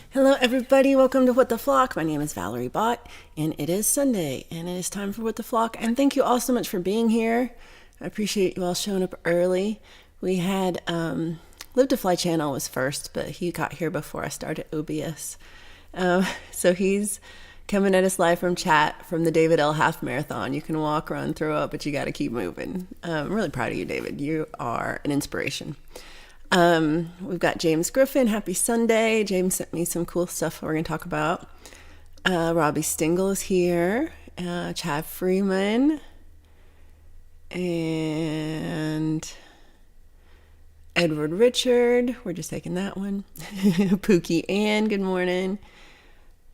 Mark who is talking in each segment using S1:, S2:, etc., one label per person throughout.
S1: Hello, everybody. Welcome to What the Flock. My name is Valerie Bott, and it is Sunday, and it is time for What the Flock. And thank you all so much for being here. I appreciate you all showing up early. We had Live to Fly channel was first, but he got here before I started OBS. So he's coming at us live from chat from the David L. Half Marathon. You can walk, run, throw up, but you got to keep moving. I'm really proud of you, David. You are an inspiration. We've got James Griffin. Happy Sunday. James sent me some cool stuff we're going to talk about. Robbie Stingle is here. Chad Freeman. And Edward Richard. We're just taking that one. Pookie Ann, good morning.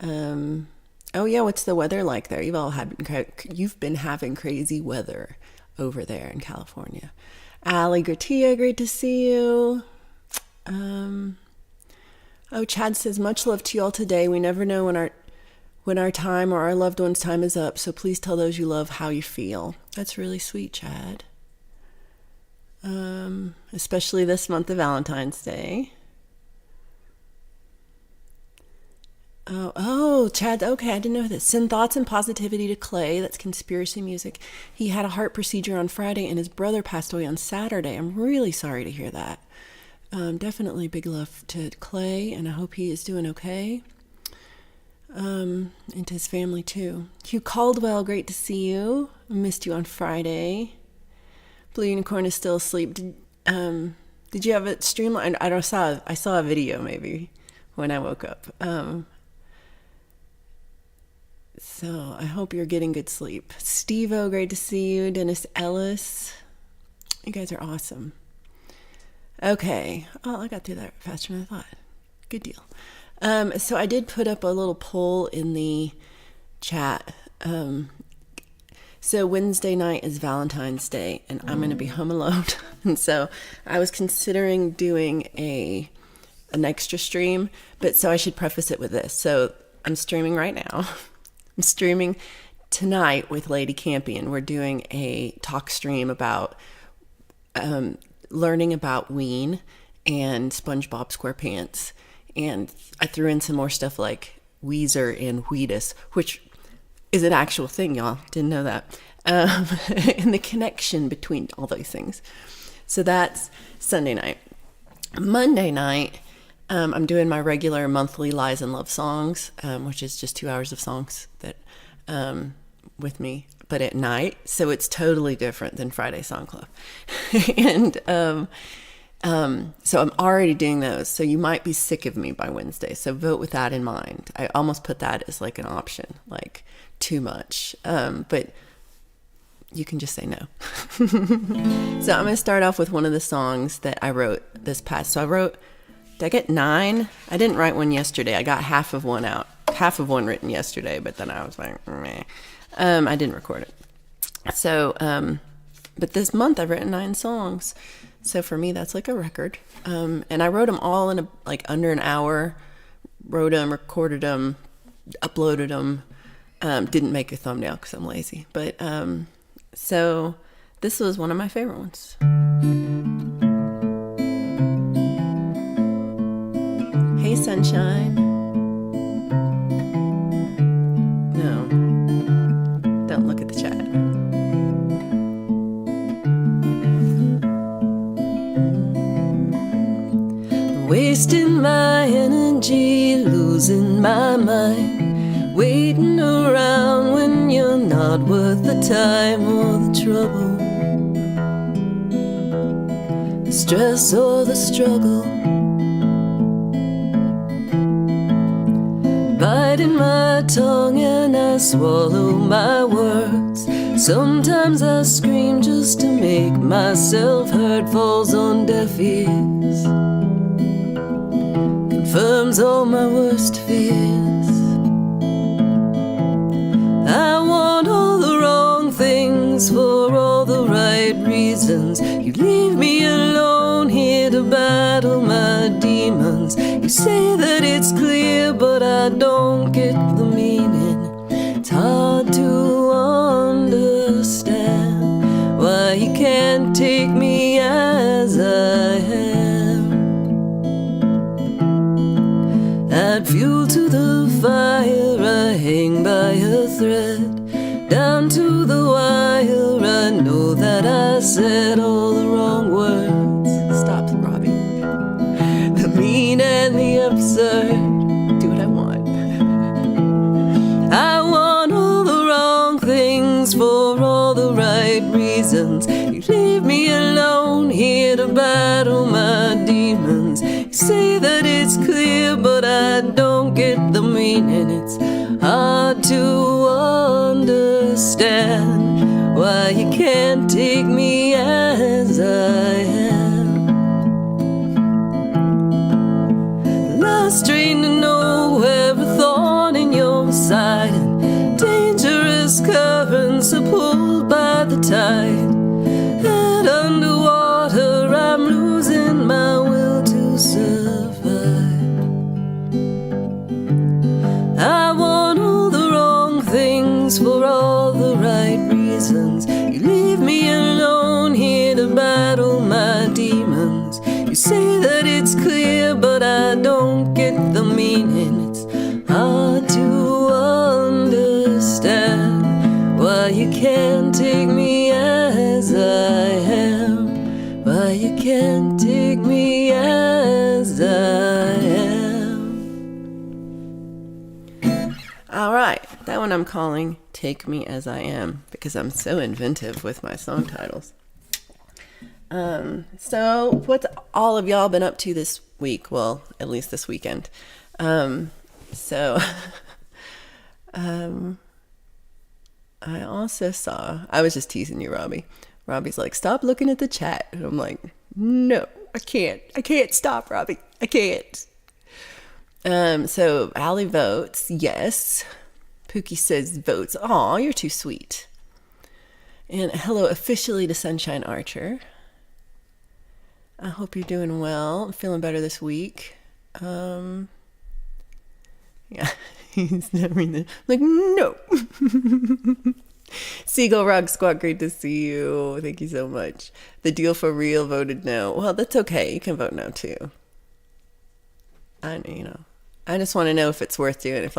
S1: Oh yeah, what's the weather like there? You've been having crazy weather over there in California. Ali Gratia, great to see you. Chad says, much love to you all today. We never know when our time or our loved one's time is up, so please tell those you love how you feel. That's really sweet, Chad. Especially this month of Valentine's Day. Oh, Chad, okay, I didn't know this. Send thoughts and positivity to Clay. That's conspiracy music. He had a heart procedure on Friday and his brother passed away on Saturday. I'm really sorry to hear that. Definitely big love to Clay, and I hope he is doing okay. And to his family too. Hugh Caldwell, great to see you. I missed you on Friday. Blue Unicorn is still asleep. Did you have it streamlined? I saw a video maybe when I woke up. So I hope you're getting good sleep. Steve-O, great to see you. Dennis Ellis. You guys are awesome. Okay. Oh, I got through that faster than I thought. Good deal. So I did put up a little poll in the chat. So Wednesday night is Valentine's Day, and I'm going to be home alone. And so I was considering doing an extra stream, but so I should preface it with this. So I'm streaming right now. I'm streaming tonight with Lady Campion. We're doing a talk stream about learning about Ween and SpongeBob SquarePants. And I threw in some more stuff like Weezer and Wheatus, which is an actual thing, y'all. Didn't know that. And the connection between all those things. So that's Sunday night. Monday night, I'm doing my regular monthly Lies and Love songs, which is just 2 hours of songs that with me, but at night. So it's totally different than Friday Song Club. And so I'm already doing those. So you might be sick of me by Wednesday. So vote with that in mind. I almost put that as like an option, like too much. But you can just say no. So I'm going to start off with one of the songs that I wrote this past. So did I get 9? I didn't write one yesterday. I got half of one written yesterday, but then I was like, meh. I didn't record it. So, but this month I've written 9 songs. So for me, that's like a record. And I wrote them all in under an hour, wrote them, recorded them, uploaded them. Didn't make a thumbnail because I'm lazy. But, so this was one of my favorite ones. Hey, sunshine. No, don't look at the chat. Wasting my energy, losing my mind, waiting around when you're not worth the time or the trouble, the stress or the struggle. Biting my tongue and I swallow my words. Sometimes I scream just to make myself heard. Falls on deaf ears, confirms all my worst fears. I want all the wrong things for all the right reasons. You leave me alone here to battle my demons. You say that it's clear, but I don't get the meaning. It's hard to understand why you can't take me as I am. I'd add fuel to the fire. I hang by a thread, down to the wire. I know that I said all the wrong words. Stop, Robbie. The mean and the absurd. Do what I want. I want all the wrong things for all the right reasons. You leave me alone here to battle my demons. You say that it's clear, but I don't get the meaning. It's hard to understand why you can't take me as I am. Last train to nowhere, a thorn in your side, and dangerous currents are pulled by the tide. And underwater, I'm losing my will to survive. I want all the wrong things for all the right reasons. You leave me alone here to battle my demons. You say that it's clear, but I don't get the meaning. It's hard to understand why you can't take me as I am. Why you can't take me as I am. All right, that one I'm calling Take Me As I Am, because I'm so inventive with my song titles. So what's all of y'all been up to this week? Well, at least this weekend. I also saw, I was just teasing you, Robbie. Robbie's like, stop looking at the chat. And I'm like, no, I can't stop, Robbie. I can't. So Allie votes, yes. Pookie says votes. Aw, you're too sweet. And hello officially to Sunshine Archer. I hope you're doing well. I'm feeling better this week. Yeah, he's never like, no. Seagull Rock Squad, great to see you. Thank you so much. The Deal for Real voted no. Well, that's okay. You can vote no too. I just want to know if it's worth doing.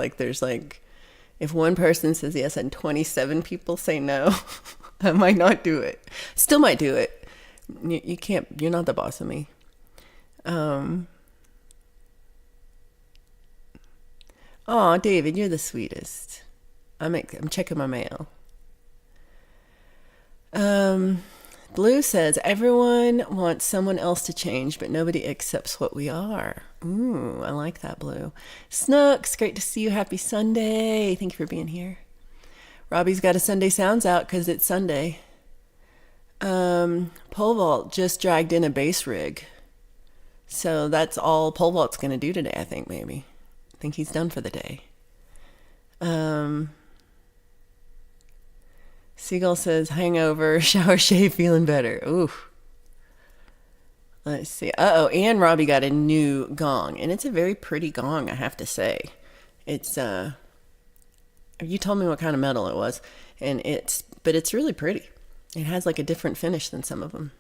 S1: If one person says yes and 27 people say no, I might not do it. Still might do it. You can't. You're not the boss of me. Oh, David, you're the sweetest. I'm checking my mail. Blue says, everyone wants someone else to change, but nobody accepts what we are. Ooh, I like that, Blue. Snooks, great to see you. Happy Sunday. Thank you for being here. Robbie's got a Sunday Sounds out because it's Sunday. Pole vault just dragged in a bass rig. So that's all pole vault's going to do today, I think, maybe. I think he's done for the day. Seagull says, hangover, shower, shave, feeling better. Ooh. Let's see. And Robbie got a new gong. And it's a very pretty gong, I have to say. It's, you told me what kind of metal it was. But it's really pretty. It has like a different finish than some of them.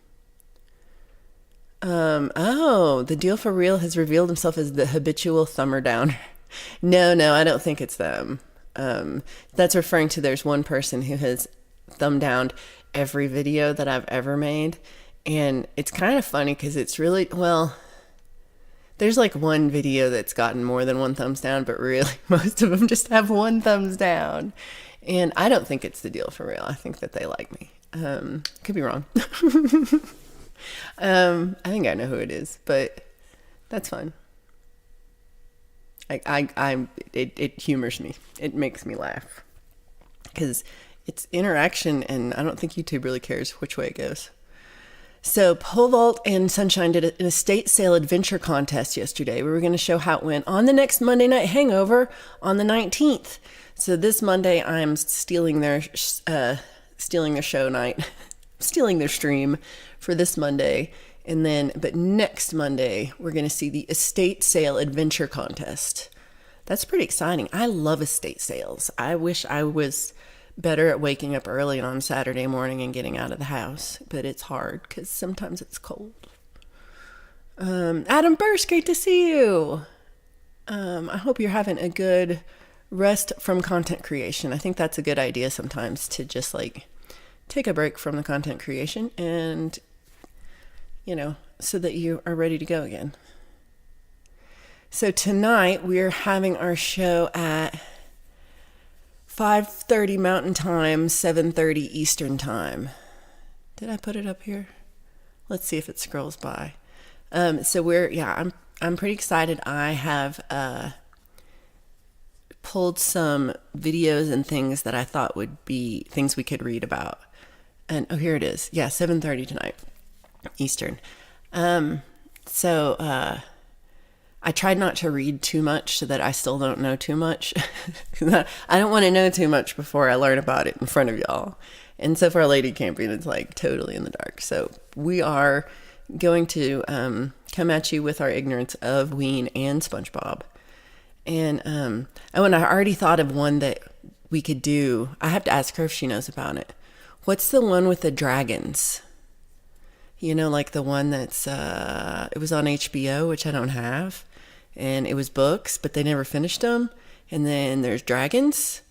S1: The Deal for Real has revealed himself as the habitual thumber downer. No, I don't think it's them. That's referring to there's one person who has thumb downed every video that I've ever made. And it's kind of funny because it's really, there's like one video that's gotten more than one thumbs down, but really most of them just have one thumbs down. And I don't think it's the Deal for Real. I think that they like me. Could be wrong. I think I know who it is, but that's fun. It humors me. It makes me laugh because it's interaction, and I don't think YouTube really cares which way it goes. So Pole Vault and Sunshine did an estate sale adventure contest yesterday. We were going to show how it went on the next Monday Night Hangover on the 19th. So this Monday, I'm stealing their show night, stealing their stream for this Monday. But next Monday, we're going to see the estate sale adventure contest. That's pretty exciting. I love estate sales. I wish I was better at waking up early on Saturday morning and getting out of the house, but it's hard because sometimes it's cold. Adam Burst, great to see you. I hope you're having a good rest from content creation. I think that's a good idea sometimes to just like take a break from the content creation and, so that you are ready to go again. So tonight we're having our show at 5:30 Mountain Time, 7:30 Eastern Time. Did I put it up here? Let's see if it scrolls by. I'm pretty excited. I have pulled some videos and things that I thought would be things we could read about. And here it is. Yeah, 7:30 tonight, Eastern. I tried not to read too much so that I still don't know too much. I don't want to know too much before I learn about it in front of y'all. And so for lady camping, it's like totally in the dark. So we are going to come at you with our ignorance of Ween and SpongeBob. And and I already thought of one that we could do. I have to ask her if she knows about it. What's the one with the dragons? Like the one that's, it was on HBO, which I don't have. And it was books, but they never finished them. And then there's dragons.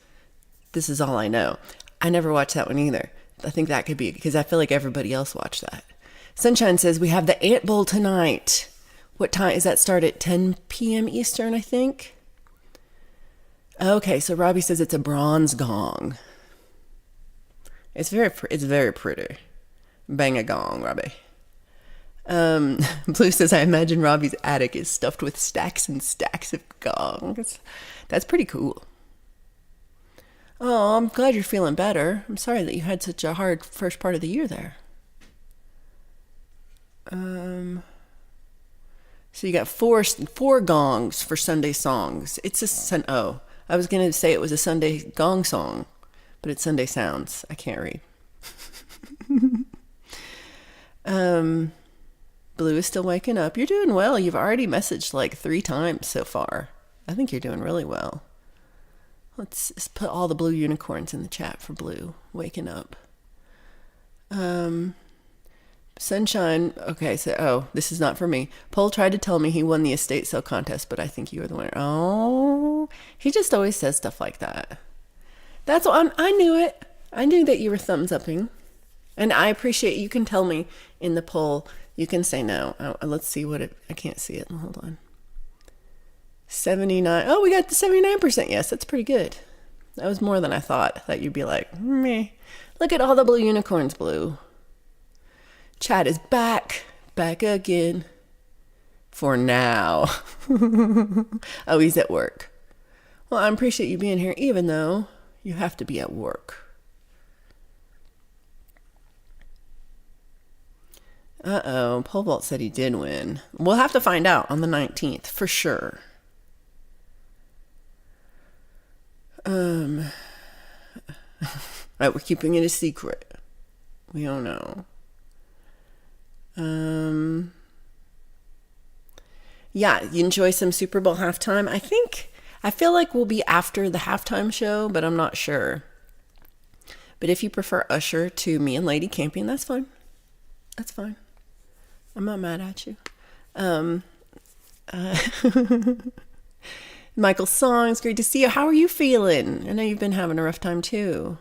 S1: This is all I know. I never watched that one either. I think that could be, because I feel like everybody else watched that. Sunshine says, we have the Ant Bowl tonight. What time is that? Start at 10 p.m. Eastern, I think. Okay, so Robbie says it's a bronze gong. It's very pretty. Bang a gong, Robbie. Blue says, I imagine Robbie's attic is stuffed with stacks and stacks of gongs. That's pretty cool. Oh, I'm glad you're feeling better. I'm sorry that you had such a hard first part of the year there. So you got four gongs for Sunday songs. It's I was going to say it was a Sunday gong song, but it's Sunday sounds. I can't read. Blue is still waking up. You're doing well. You've already messaged like 3 times so far. I think you're doing really well. Let's put all the blue unicorns in the chat for Blue waking up. Sunshine. Okay, so this is not for me. Paul tried to tell me he won the estate sale contest, but I think you were the winner. Oh, he just always says stuff like that. That's what I knew it. I knew that you were thumbs upping. And I appreciate you can tell me in the poll. You can say no. Let's see I can't see it. Hold on. 79. Oh, we got the 79% yes. That's pretty good. That was more than I thought. I thought you'd be like, meh. Look at all the blue unicorns, Blue. Chad is back again. For now. Oh, he's at work. Well, I appreciate you being here, even though you have to be at work. Pole vault said he did win. We'll have to find out on the 19th for sure. Right, we're keeping it a secret. We don't know. Yeah, you enjoy some Super Bowl halftime. I feel like we'll be after the halftime show, but I'm not sure. But if you prefer Usher to me and Lady Camping, that's fine. That's fine. I'm not mad at you. Michael Songs, great to see you. How are you feeling? I know you've been having a rough time too.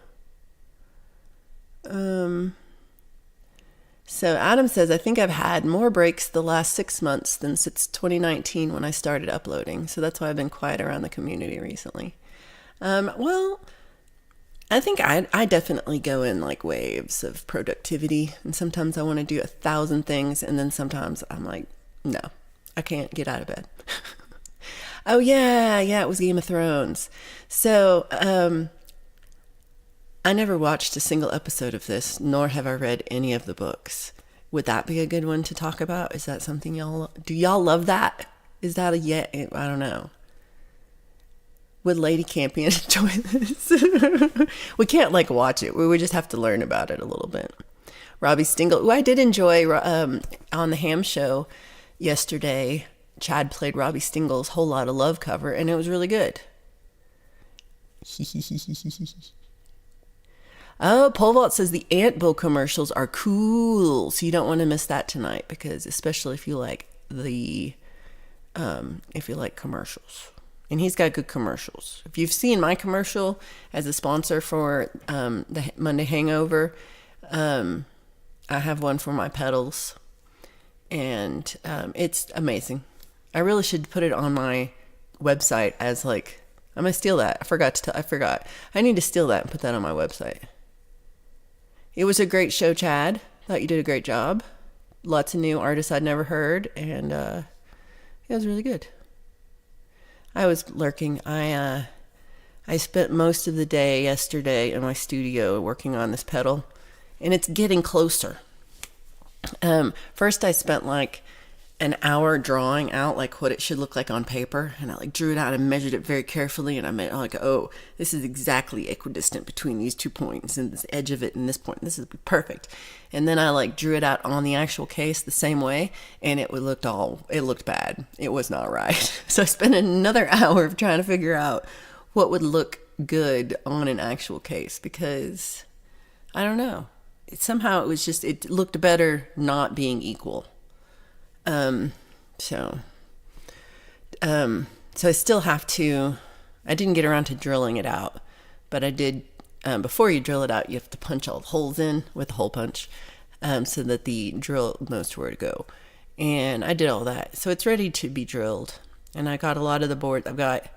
S1: So Adam says, I think I've had more breaks the last 6 months than since 2019 when I started uploading. So that's why I've been quiet around the community recently. Well, I think I definitely go in like waves of productivity. And sometimes I want to do 1,000 things. And then sometimes I'm like, no, I can't get out of bed. Oh, yeah, it was Game of Thrones. So I never watched a single episode of this, nor have I read any of the books. Would that be a good one to talk about? Is that something do y'all love that? Is that I don't know. Would Lady Campion enjoy this? We can't like watch it. We would just have to learn about it a little bit. Robbie Stingle, who I did enjoy on the Ham Show yesterday. Chad played Robbie Stingle's Whole Lot of Love cover, and it was really good. Oh, Pole Vault says the Ant Bowl commercials are cool, so you don't want to miss that tonight, because especially if you like the if you like commercials. And he's got good commercials. If you've seen my commercial as a sponsor for the Monday Hangover, I have one for my pedals, and it's amazing. I really should put it on my website as like, I'm gonna steal that. I forgot. I need to steal that and put that on my website. It was a great show, Chad. Thought you did a great job. Lots of new artists I'd never heard, and it was really good. I was lurking. I spent most of the day yesterday in my studio working on this pedal, and it's getting closer. First I spent like an hour drawing out like what it should look like on paper, and I like drew it out and measured it very carefully, and I made like, oh, this is exactly equidistant between these 2 points and this edge of it and this point. This is perfect. And then I like drew it out on the actual case the same way, and it looked bad. It was not right. So I spent another hour of trying to figure out what would look good on an actual case, because I don't know. It looked better not being equal. So I still have to, I didn't get around to drilling it out, but I did, before you drill it out, you have to punch all the holes in with a hole punch, so that the drill knows where to go. And I did all that. So it's ready to be drilled. And I got a lot of the boards. I've got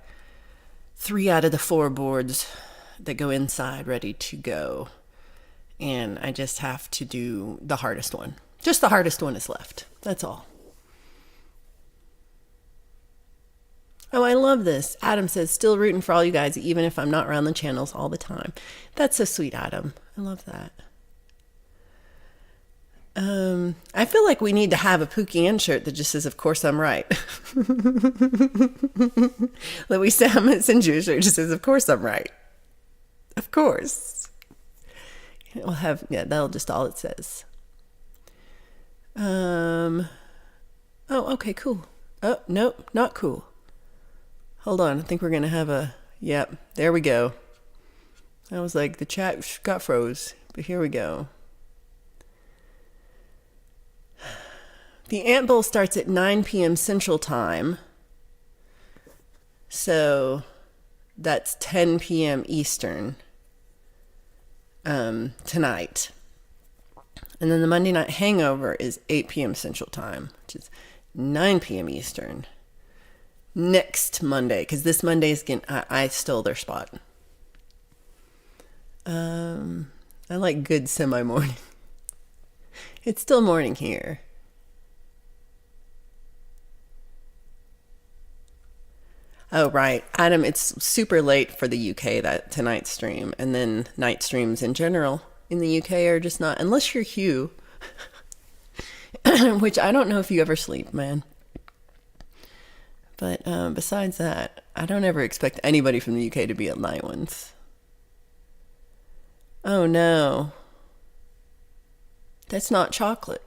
S1: 3 out of the 4 boards that go inside ready to go. And I just have to do the hardest one. Just the hardest one is left. That's all. Oh, I love this. Adam says, still rooting for all you guys, even if I'm not around the channels all the time. That's so sweet, Adam. I love that. I feel like we need to have a Pookie Ann shirt that just says, of course I'm right. Louis Salmon sends you a shirt that just says, of course I'm right. Of course. We'll have, that'll just all it says. Oh, okay, cool. Oh, nope, not cool. Hold on, I think we're going to have yep, there we go. I was like, the chat got froze, but here we go. The Ant Bowl starts at 9 p.m. Central Time. So that's 10 p.m. Eastern tonight. And then the Monday Night Hangover is 8 p.m. Central Time, which is 9 p.m. Eastern. Next Monday, because this Monday is I stole their spot. I like good semi-morning. It's still morning here. Oh, right. Adam, it's super late for the UK, that tonight's stream. And then night streams in general in the UK are just not, unless you're Hugh, which I don't know if you ever sleep, man. But besides that, I don't ever expect anybody from the UK to be at night ones. Oh, no. That's not chocolate.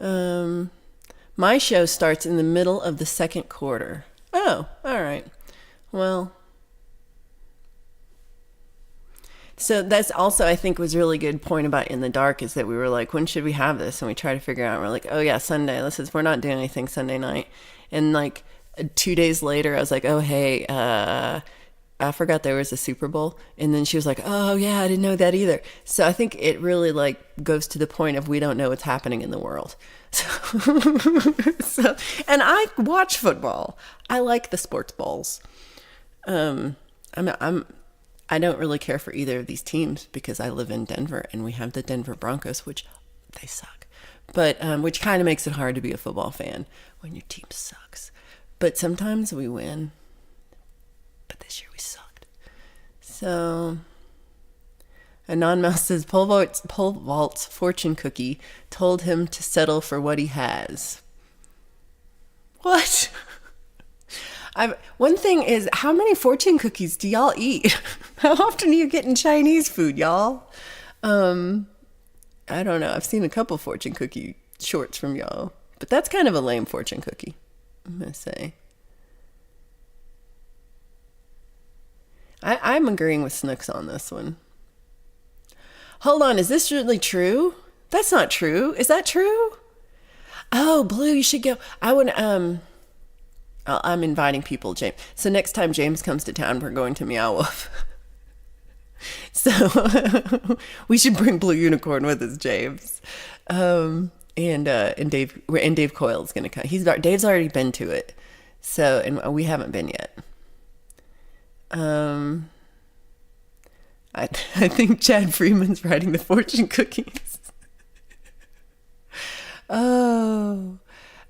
S1: My show starts in the middle of the second quarter. Oh, all right. Well, so that's also, I think, was a really good point about In the Dark, is that we were like, when should we have this? And we try to figure out, we're like, oh yeah, Sunday. We're not doing anything Sunday night. And like 2 days later, I was like, oh, hey, I forgot there was a Super Bowl. And then she was like, oh yeah, I didn't know that either. So I think it really like goes to the point of we don't know what's happening in the world. So and I watch football. I like the sports balls. I don't really care for either of these teams because I live in Denver and we have the Denver Broncos, which they suck. But which kind of makes it hard to be a football fan when your team sucks. But sometimes we win. But this year we sucked. So Anonmouse says Pole Vault's fortune cookie told him to settle for what he has. What? One thing is, how many fortune cookies do y'all eat? How often are you getting Chinese food, y'all? I don't know. I've seen a couple fortune cookie shorts from y'all, but that's kind of a lame fortune cookie, I'm gonna say. I'm agreeing with Snooks on this one. Hold on, is this really true? That's not true. Is that true? Oh, Blue, you should go. I would. I'm inviting people, James. So next time James comes to town, we're going to Meow Wolf. So we should bring Blue Unicorn with us, James. And Dave Coyle's gonna come. Dave's already been to it, so and we haven't been yet. I think Chad Freeman's writing the fortune cookies. Oh.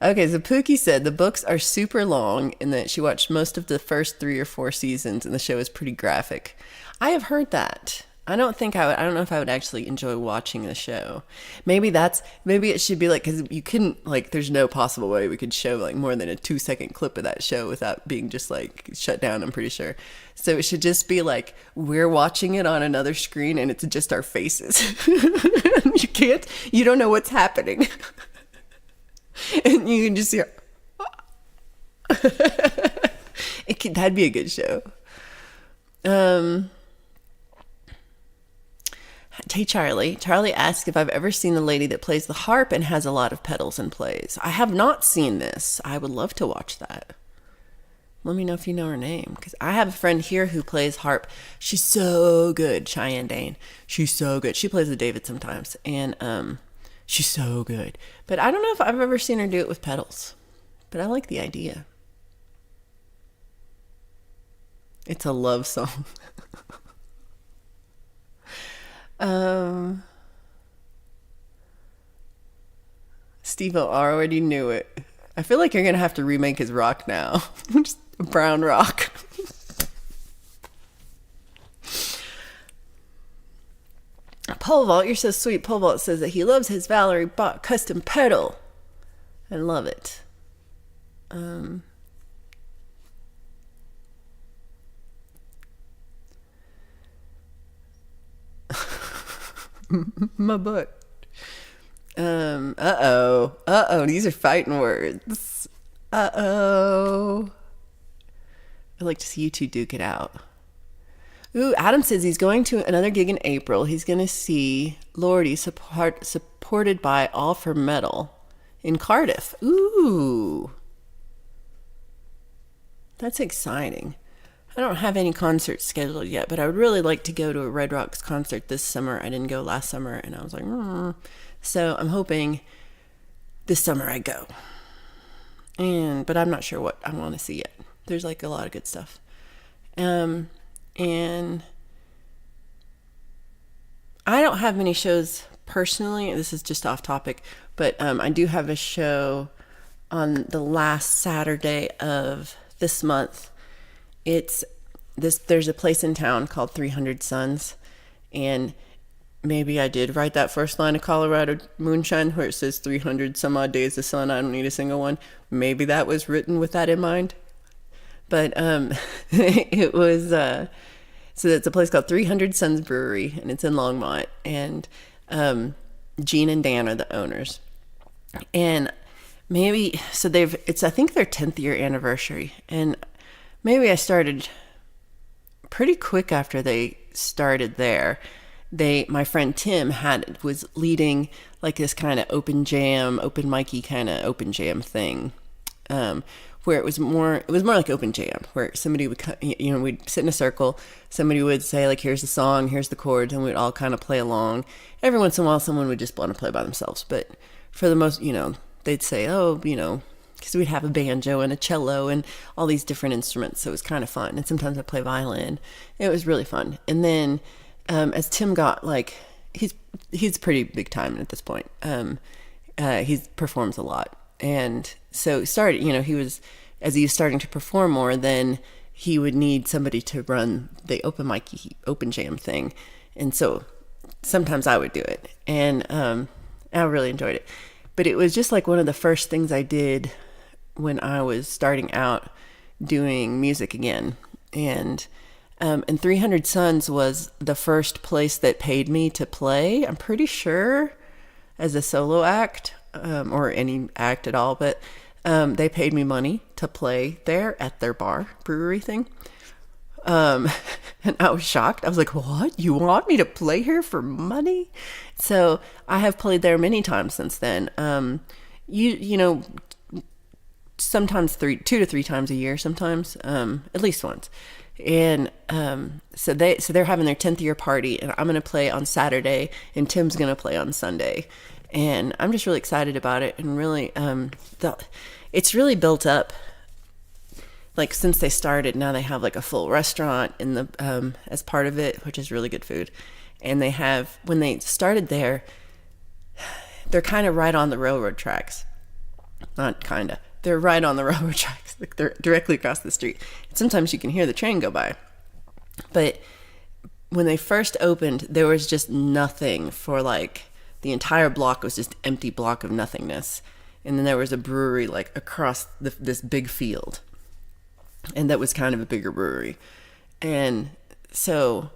S1: Okay, so Pookie said the books are super long and that she watched most of the first 3 or 4 seasons and the show is pretty graphic. I have heard that. I don't know if I would actually enjoy watching the show. Maybe it should be like, because you couldn't, like, there's no possible way we could show like more than a 2-second clip of that show without being just like shut down, I'm pretty sure. So it should just be like, we're watching it on another screen and it's just our faces. You don't know what's happening. And you can just hear. That'd be a good show. Hey, Charlie. Charlie asked if I've ever seen the lady that plays the harp and has a lot of pedals and plays. I have not seen this. I would love to watch that. Let me know if you know her name, because I have a friend here who plays harp. She's so good, Cheyenne Dane. She's so good. She plays with David sometimes, and she's so good. But I don't know if I've ever seen her do it with pedals. But I like the idea. It's a love song. Steve-O already knew it. I feel like you're going to have to remake his rock now. Just brown rock. Pole Vault, you're so sweet. Pole Vault says that he loves his Valerie Bach custom pedal. I love it. My butt. These are fighting words. I'd like to see you two duke it out. Ooh, Adam says he's going to another gig in April. He's going to see Lordy supported by All for Metal in Cardiff. Ooh. That's exciting. I don't have any concerts scheduled yet, but I would really like to go to a Red Rocks concert this summer. I didn't go last summer, and I was like, So I'm hoping this summer I go. But I'm not sure what I want to see yet. There's like a lot of good stuff. And I don't have many shows personally. This is just off topic, but I do have a show on the last Saturday of this month. There's a place in town called 300 Suns, and maybe I did write that first line of Colorado Moonshine where it says 300 some odd days of sun, I don't need a single one. Maybe that was written with that in mind. But it was so it's a place called 300 Suns Brewery, and it's in Longmont, and Gene and Dan are the owners. And I think their 10th year anniversary, and maybe I started pretty quick after they started there. My friend Tim was leading like this kind of open micy kind of open jam thing, where it was more like open jam, where somebody would, we'd sit in a circle, somebody would say like, here's the song, here's the chords, and we'd all kind of play along. Every once in a while, someone would just want to play by themselves, but for the most, they'd say, because we'd have a banjo and a cello and all these different instruments, so it was kind of fun. And sometimes I play violin. It was really fun. And then as Tim got he's pretty big time at this point. He performs a lot, and so started. As he was starting to perform more, then he would need somebody to run the open jam thing, and so sometimes I would do it, and I really enjoyed it. But it was just like one of the first things I did when I was starting out doing music again. And 300 Suns was the first place that paid me to play, I'm pretty sure, as a solo act, or any act at all. But they paid me money to play there at their brewery thing. And I was shocked. I was like, what? You want me to play here for money? So I have played there many times since then. You know, sometimes 2 to 3 times a year, sometimes, at least once. And so they're having their 10th year party, and I'm gonna play on Saturday, and Tim's gonna play on Sunday, and I'm just really excited about it, and really, it's really built up. Like since they started, now they have like a full restaurant in the as part of it, which is really good food. And they have, when they started there, they're kind of right on the railroad tracks. Not kind of. They're right on the railroad tracks. Like they're directly across the street. And sometimes you can hear the train go by. But when they first opened, there was just nothing for like the entire block was just empty block of nothingness. And then there was a brewery like across this big field. And that was kind of a bigger brewery. And so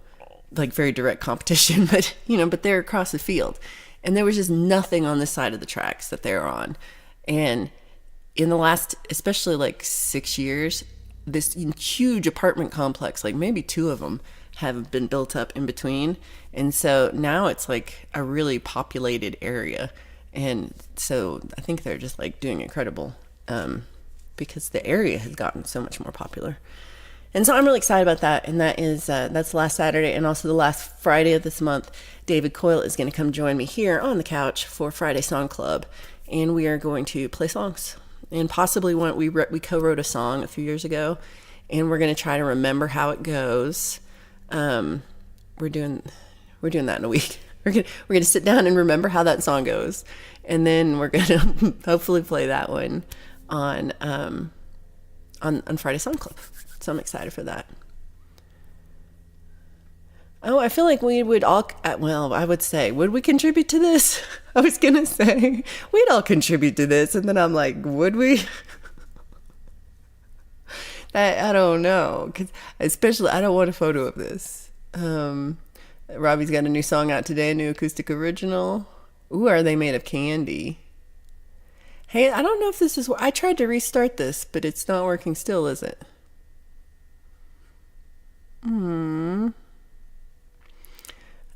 S1: like very direct competition, but but they're across the field. And there was just nothing on the side of the tracks that they were on. And in the last, especially like 6 years, this huge apartment complex, like maybe 2 of them, have been built up in between. And so now it's like a really populated area. And so I think they're just like doing incredible because the area has gotten so much more popular. And so I'm really excited about that. And that's last Saturday, and also the last Friday of this month. David Coyle is going to come join me here on the couch for Friday Song Club. And we are going to play songs. And possibly we co-wrote a song a few years ago, and we're going to try to remember how it goes. We're doing that in a week. We're going to sit down and remember how that song goes, and then we're going to hopefully play that one on Friday Song Club. So I'm excited for that. Oh, I feel like we would all, well, I would say, would we contribute to this? I was going to say, we'd all contribute to this. And then I'm like, would we? I don't know. Cause especially, I don't want a photo of this. Robbie's got a new song out today, a new acoustic original. Ooh, are they made of candy? Hey, I don't know if this is, I tried to restart this, but it's not working still, is it?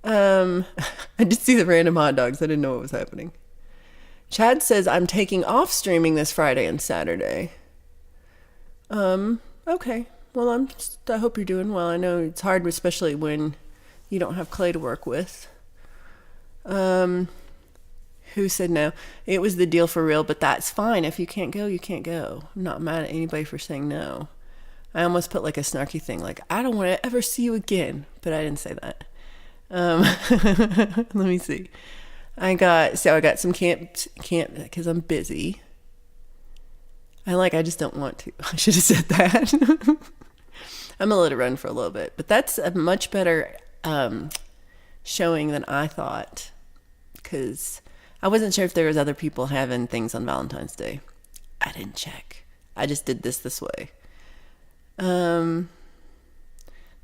S1: I did see the random hot dogs. I didn't know what was happening. Chad says I'm taking off streaming this Friday and Saturday. Okay. Well, I hope you're doing well. I know it's hard, especially when you don't have Clay to work with. Who said no? It was the deal for real, but that's fine. If you can't go, you can't go. I'm not mad at anybody for saying no. I almost put like a snarky thing, like, I don't want to ever see you again, but I didn't say that. Let me see. I got some camp because I'm busy. I just don't want to. I should have said that. I'm gonna let it run for a little bit, but that's a much better showing than I thought, because I wasn't sure if there was other people having things on Valentine's Day. I didn't check. I just did this way. The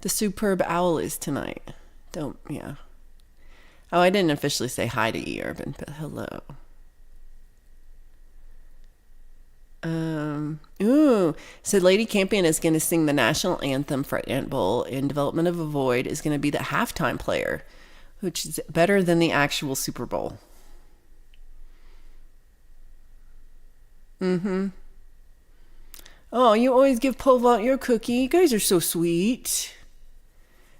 S1: superb owl is tonight. Yeah. Oh, I didn't officially say hi to E. Urban, but hello. So Lady Campion is going to sing the national anthem for Ant Bowl, and Development of a Void is going to be the halftime player, which is better than the actual Super Bowl. Oh, you always give Pole Vault your cookie. You guys are so sweet.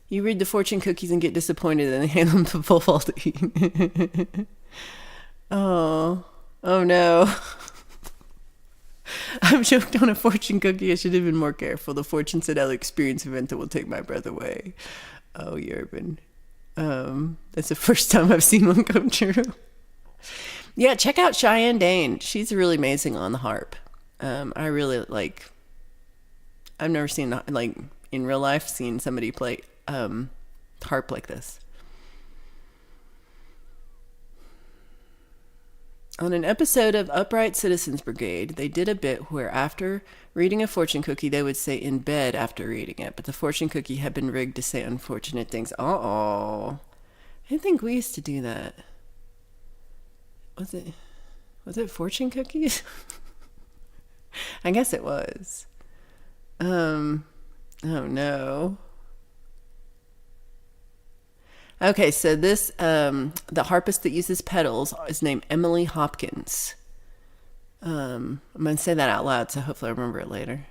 S1: You read the fortune cookies and get disappointed and hand them to Pole Vault to eat. Oh no. I'm choked on a fortune cookie. I should have been more careful. The fortune said I'll experience event that will take my breath away. Oh, Urban. That's the first time I've seen one come true. Yeah, check out Cheyenne Dane. She's really amazing on the harp. I really I've never seen in real life seen somebody play harp like this. On an episode of Upright Citizens Brigade, they did a bit where after reading a fortune cookie, they would say in bed after reading it, but the fortune cookie had been rigged to say unfortunate things. I think we used to do that. Was it fortune cookies? I guess it was. Oh no. Okay, so this the harpist that uses pedals is named Emily Hopkins. I'm gonna say that out loud, so hopefully I remember it later.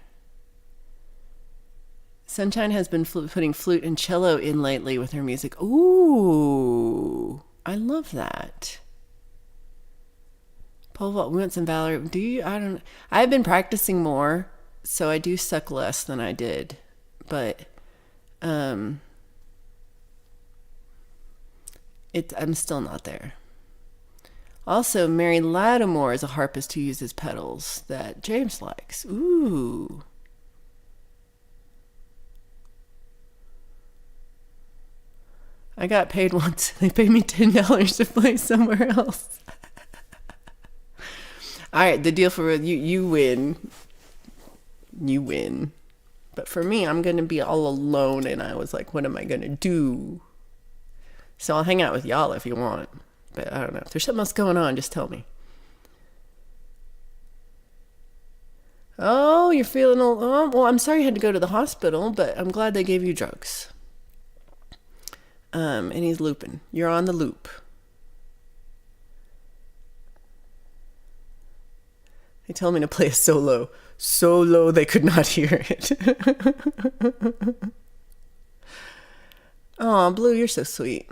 S1: Sunshine has been putting flute and cello in lately with her music. Ooh, I love that. Pole vault, Wentz and Valerie. Do you? I don't. I've been practicing more, so I do suck less than I did, but um, I'm still not there. Also, Mary Lattimore is a harpist who uses pedals that James likes. Ooh. I got paid once. They paid me $10 to play somewhere else. All right, the deal for you, you win. You win. But for me, I'm going to be all alone, and I was like, what am I going to do? So I'll hang out with y'all if you want. But I don't know. If there's something else going on, just tell me. Oh, you're feeling oh, well, I'm sorry you had to go to the hospital, but I'm glad they gave you drugs. And he's looping. You're on the loop. They told me to play a solo. So low they could not hear it. Oh, Blue, you're so sweet.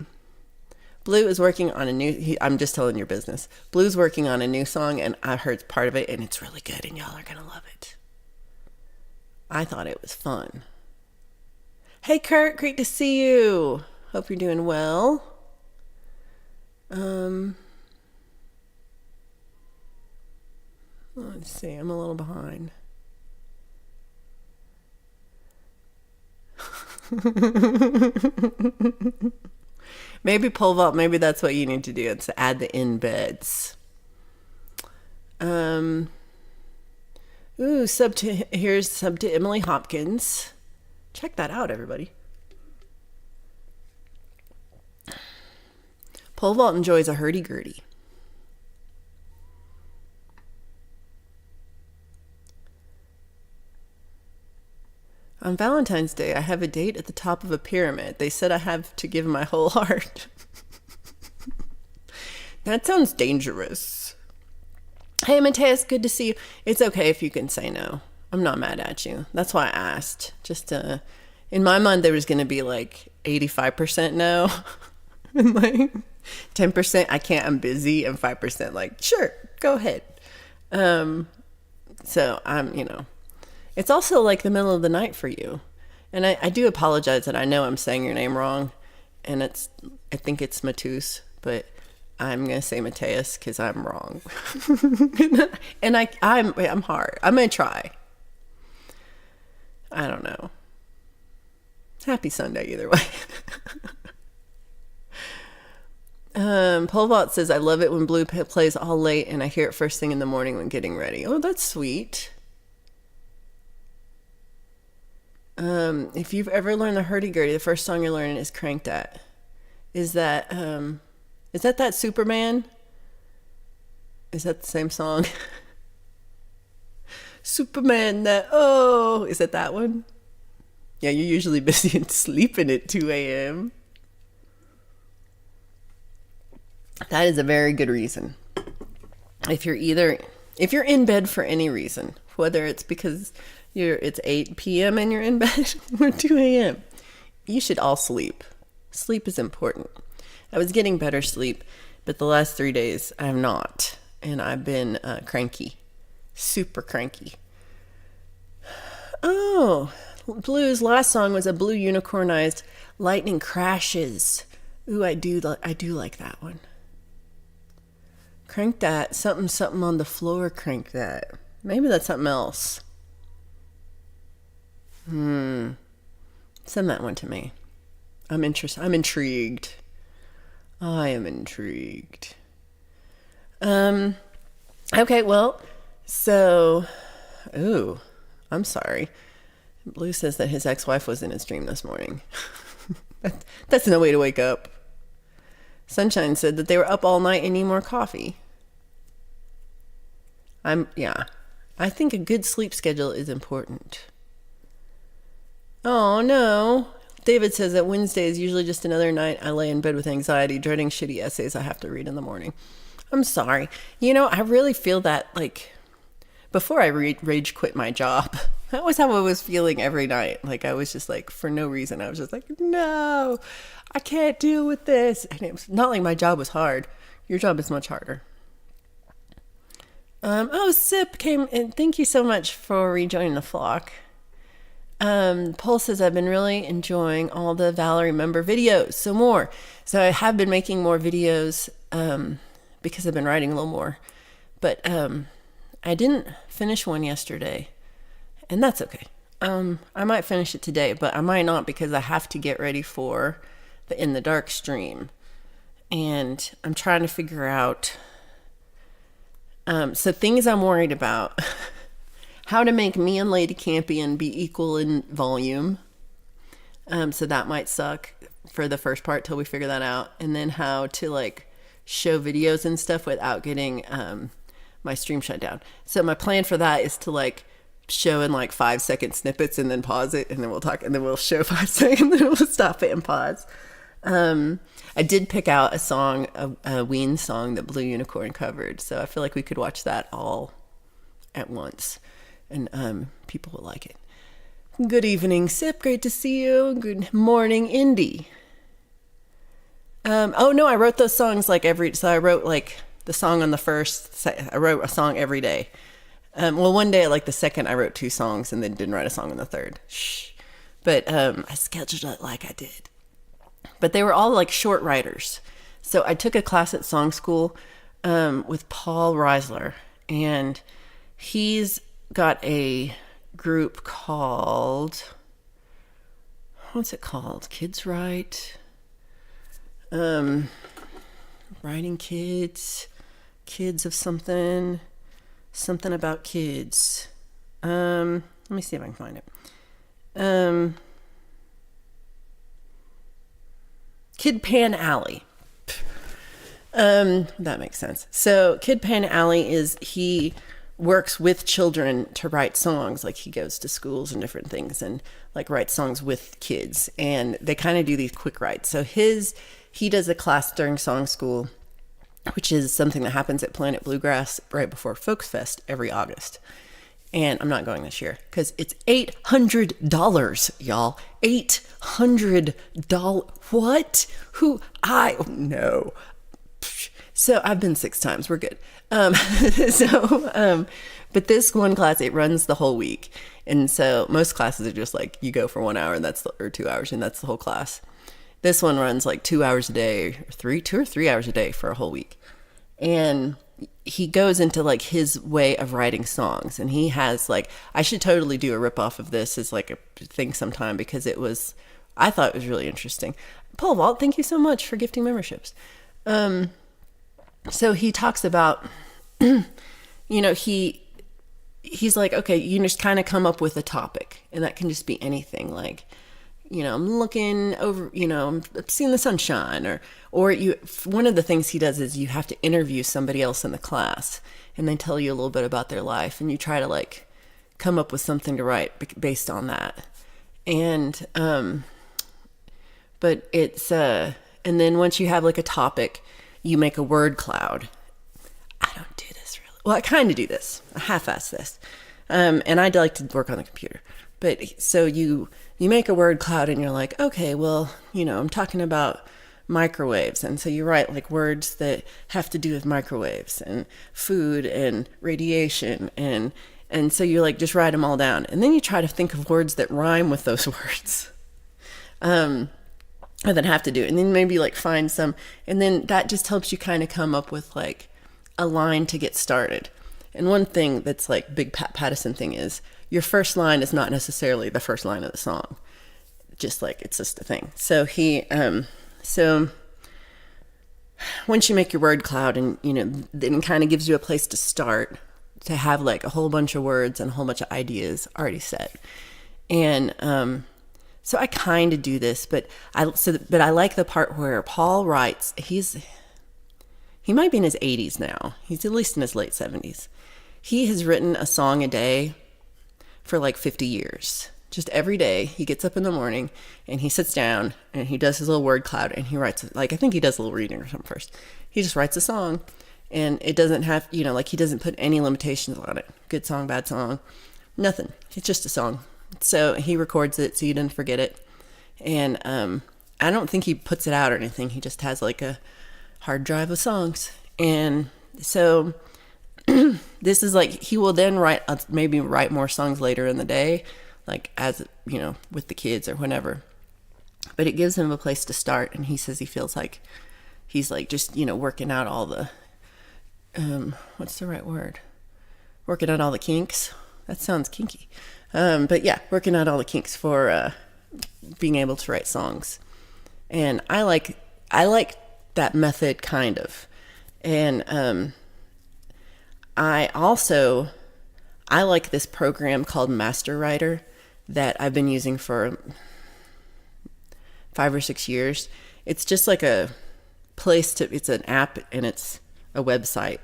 S1: Blue is working on a new... I'm just telling your business. Blue's working on a new song, and I heard part of it, and it's really good, and y'all are going to love it. I thought it was fun. Hey, Kurt, great to see you. Hope you're doing well. Let's see. I'm a little behind. Maybe pole vault. Maybe that's what you need to do. It's to add the in beds. Here's sub to Emily Hopkins. Check that out, everybody. Pole vault enjoys a hurdy-gurdy. On Valentine's Day, I have a date at the top of a pyramid. They said I have to give my whole heart. That sounds dangerous. Hey, Mateus, good to see you. It's okay if you can say no. I'm not mad at you. That's why I asked. Just in my mind, there was going to be like 85% no. And like 10% I can't, I'm busy, and 5% like, sure, go ahead. So I'm, it's also like the middle of the night for you. And I do apologize that I know I'm saying your name wrong, and I think it's Matus, but I'm going to say Mateus because I'm wrong. And I'm hard. I'm going to try. I don't know. Happy Sunday either way. Pole vault says, I love it when Blue plays all late and I hear it first thing in the morning when getting ready. Oh, that's sweet. If you've ever learned the hurdy-gurdy, the first song you're learning is Cranked At. Is that Superman? Is that the same song? Superman, is that that one? Yeah, you're usually busy and sleeping at 2 a.m. That is a very good reason. If you're in bed for any reason, whether it's because it's 8 p.m. and you're in bed or 2 a.m., you should all sleep. Sleep is important. I was getting better sleep, but the last 3 days I have not, and I've been cranky, super cranky. Oh, Blue's last song was a Blue Unicornized Lightning Crashes. Ooh, I do like that one. Crank that, something on the floor, crank that. Maybe that's something else. Send that one to me. I'm intrigued. I am intrigued. Okay, well, so, I'm sorry. Blue says that his ex-wife was in his dream this morning. That's no way to wake up. Sunshine said that they were up all night and need more coffee. I think a good sleep schedule is important. Oh no. David says that Wednesday is usually just another night I lay in bed with anxiety, dreading shitty essays I have to read in the morning. I'm sorry. I really feel that, like, before I rage quit my job, that was how I was feeling every night. Like, I was just like, for no reason, I was just like, no, I can't deal with this. And it was not like my job was hard. Your job is much harder. Sip came and thank you so much for rejoining the flock. Paul says, I've been really enjoying all the Valerie member videos. So more. So I have been making more videos because I've been writing a little more. But I didn't finish one yesterday. And that's okay. I might finish it today, but I might not because I have to get ready for the In the Dark stream. And I'm trying to figure out so things I'm worried about. How to make me and Lady Campion be equal in volume. So that might suck for the first part till we figure that out. And then how to like show videos and stuff without getting my stream shut down. So my plan for that is to like show in like 5-second snippets and then pause it and then we'll talk and then we'll show 5 seconds and then we'll stop it and pause. I did pick out a song, a Ween song that Blue Unicorn covered. So I feel like we could watch that all at once. And people will like it. Good evening, Sip. Great to see you. Good morning, Indy. I wrote those songs so I wrote like the song on the first, I wrote a song every day. One day, like the second, I wrote 2 songs and then didn't write a song on the third. Shh. But I scheduled it like I did. But they were all like short writers. So I took a class at Song School with Paul Reisler, and he's got a group called, what's it called? Kids Write, writing kids of something about kids. Let me see if I can find it. Kid Pan Alley. That makes sense. So Kid Pan Alley he works with children to write songs. Like he goes to schools and different things and like writes songs with kids, and they kind of do these quick writes. So he does a class during Song School, which is something that happens at Planet Bluegrass right before Folks Fest every August. And I'm not going this year because it's $800, y'all. $800. What? No. So I've been 6 times. We're good. But this one class, it runs the whole week. And so most classes are just like you go for 1 hour or 2 hours and that's the whole class. This one runs like 2 hours a day, 2 or 3 hours a day for a whole week. And he goes into like his way of writing songs, and he has like, I should totally do a ripoff of this as like a thing sometime because I thought it was really interesting. Paul Walt, thank you so much for gifting memberships. So he talks about, he's like, okay, you just kind of come up with a topic, and that can just be anything like, I'm looking over, I'm seeing the sunshine, or one of the things he does is you have to interview somebody else in the class and they tell you a little bit about their life and you try to like come up with something to write based on that. And, but it's, and then once you have like a topic, you make a word cloud. I don't do this really. Well, I kind of do this. I half-ass this. And I'd like to work on the computer. But so you make a word cloud and you're like, okay, well, I'm talking about microwaves. And so you write like words that have to do with microwaves and food and radiation. And so you like just write them all down. And then you try to think of words that rhyme with those words. Or that have to do. And then maybe like find some. And then that just helps you kind of come up with like a line to get started. And one thing that's like big Pat Pattison thing is your first line is not necessarily the first line of the song. Just like, it's just a thing. So so once you make your word cloud and, then it kind of gives you a place to start to have like a whole bunch of words and a whole bunch of ideas already set. And, so I kind of do this, but I like the part where Paul writes, he might be in his 80s now. He's at least in his late 70s. He has written a song a day for like 50 years. Just every day, he gets up in the morning and he sits down and he does his little word cloud and he writes, like, I think he does a little reading or something first. He just writes a song, and it doesn't have, like, he doesn't put any limitations on it. Good song, bad song, nothing. It's just a song. So he records it so you didn't forget it. And I don't think he puts it out or anything. He just has like a hard drive of songs. And so this is like, he will then maybe write more songs later in the day, like as, with the kids or whenever. But it gives him a place to start. And he says he feels like he's like just, working out all the, what's the right word? Working out all the kinks. That sounds kinky. But yeah, working out all the kinks for being able to write songs. And I like that method kind of. And I like this program called Master Writer that I've been using for 5 or 6 years. It's just like a place it's an app and it's a website,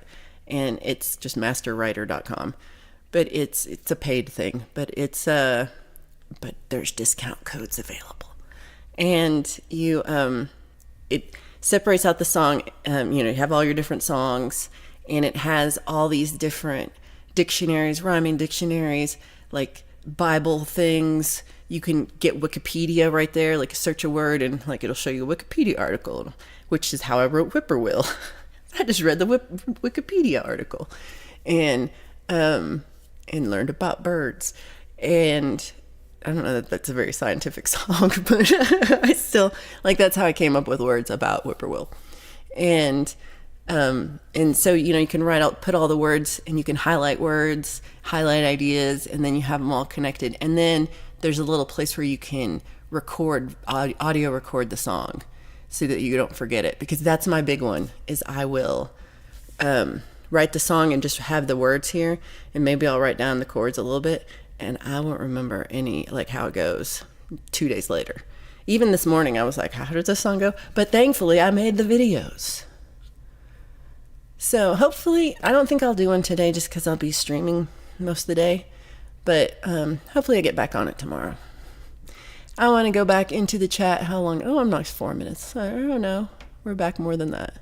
S1: and it's just masterwriter.com. But it's a paid thing, but there's discount codes available. And you it separates out the song, you have all your different songs, and it has all these different dictionaries, rhyming dictionaries, like Bible things. You can get Wikipedia right there, like search a word and like it'll show you a Wikipedia article, which is how I wrote Whippoorwill. I just read the Wikipedia article and learned about birds. And I don't know that that's a very scientific song, but I still, like, that's how I came up with words about Whippoorwill. And so, you can put all the words, and you can highlight words, highlight ideas, and then you have them all connected. And then there's a little place where you can audio record the song so that you don't forget it. Because that's my big one, is I will write the song and just have the words here, and maybe I'll write down the chords a little bit, and I won't remember how it goes 2 days later. Even this morning I was like, how did this song go? But thankfully I made the videos. So hopefully, I don't think I'll do one today just because I'll be streaming most of the day, but hopefully I get back on it tomorrow. I want to go back into the chat. How long? Oh, I'm not 4 minutes. I don't know. We're back more than that.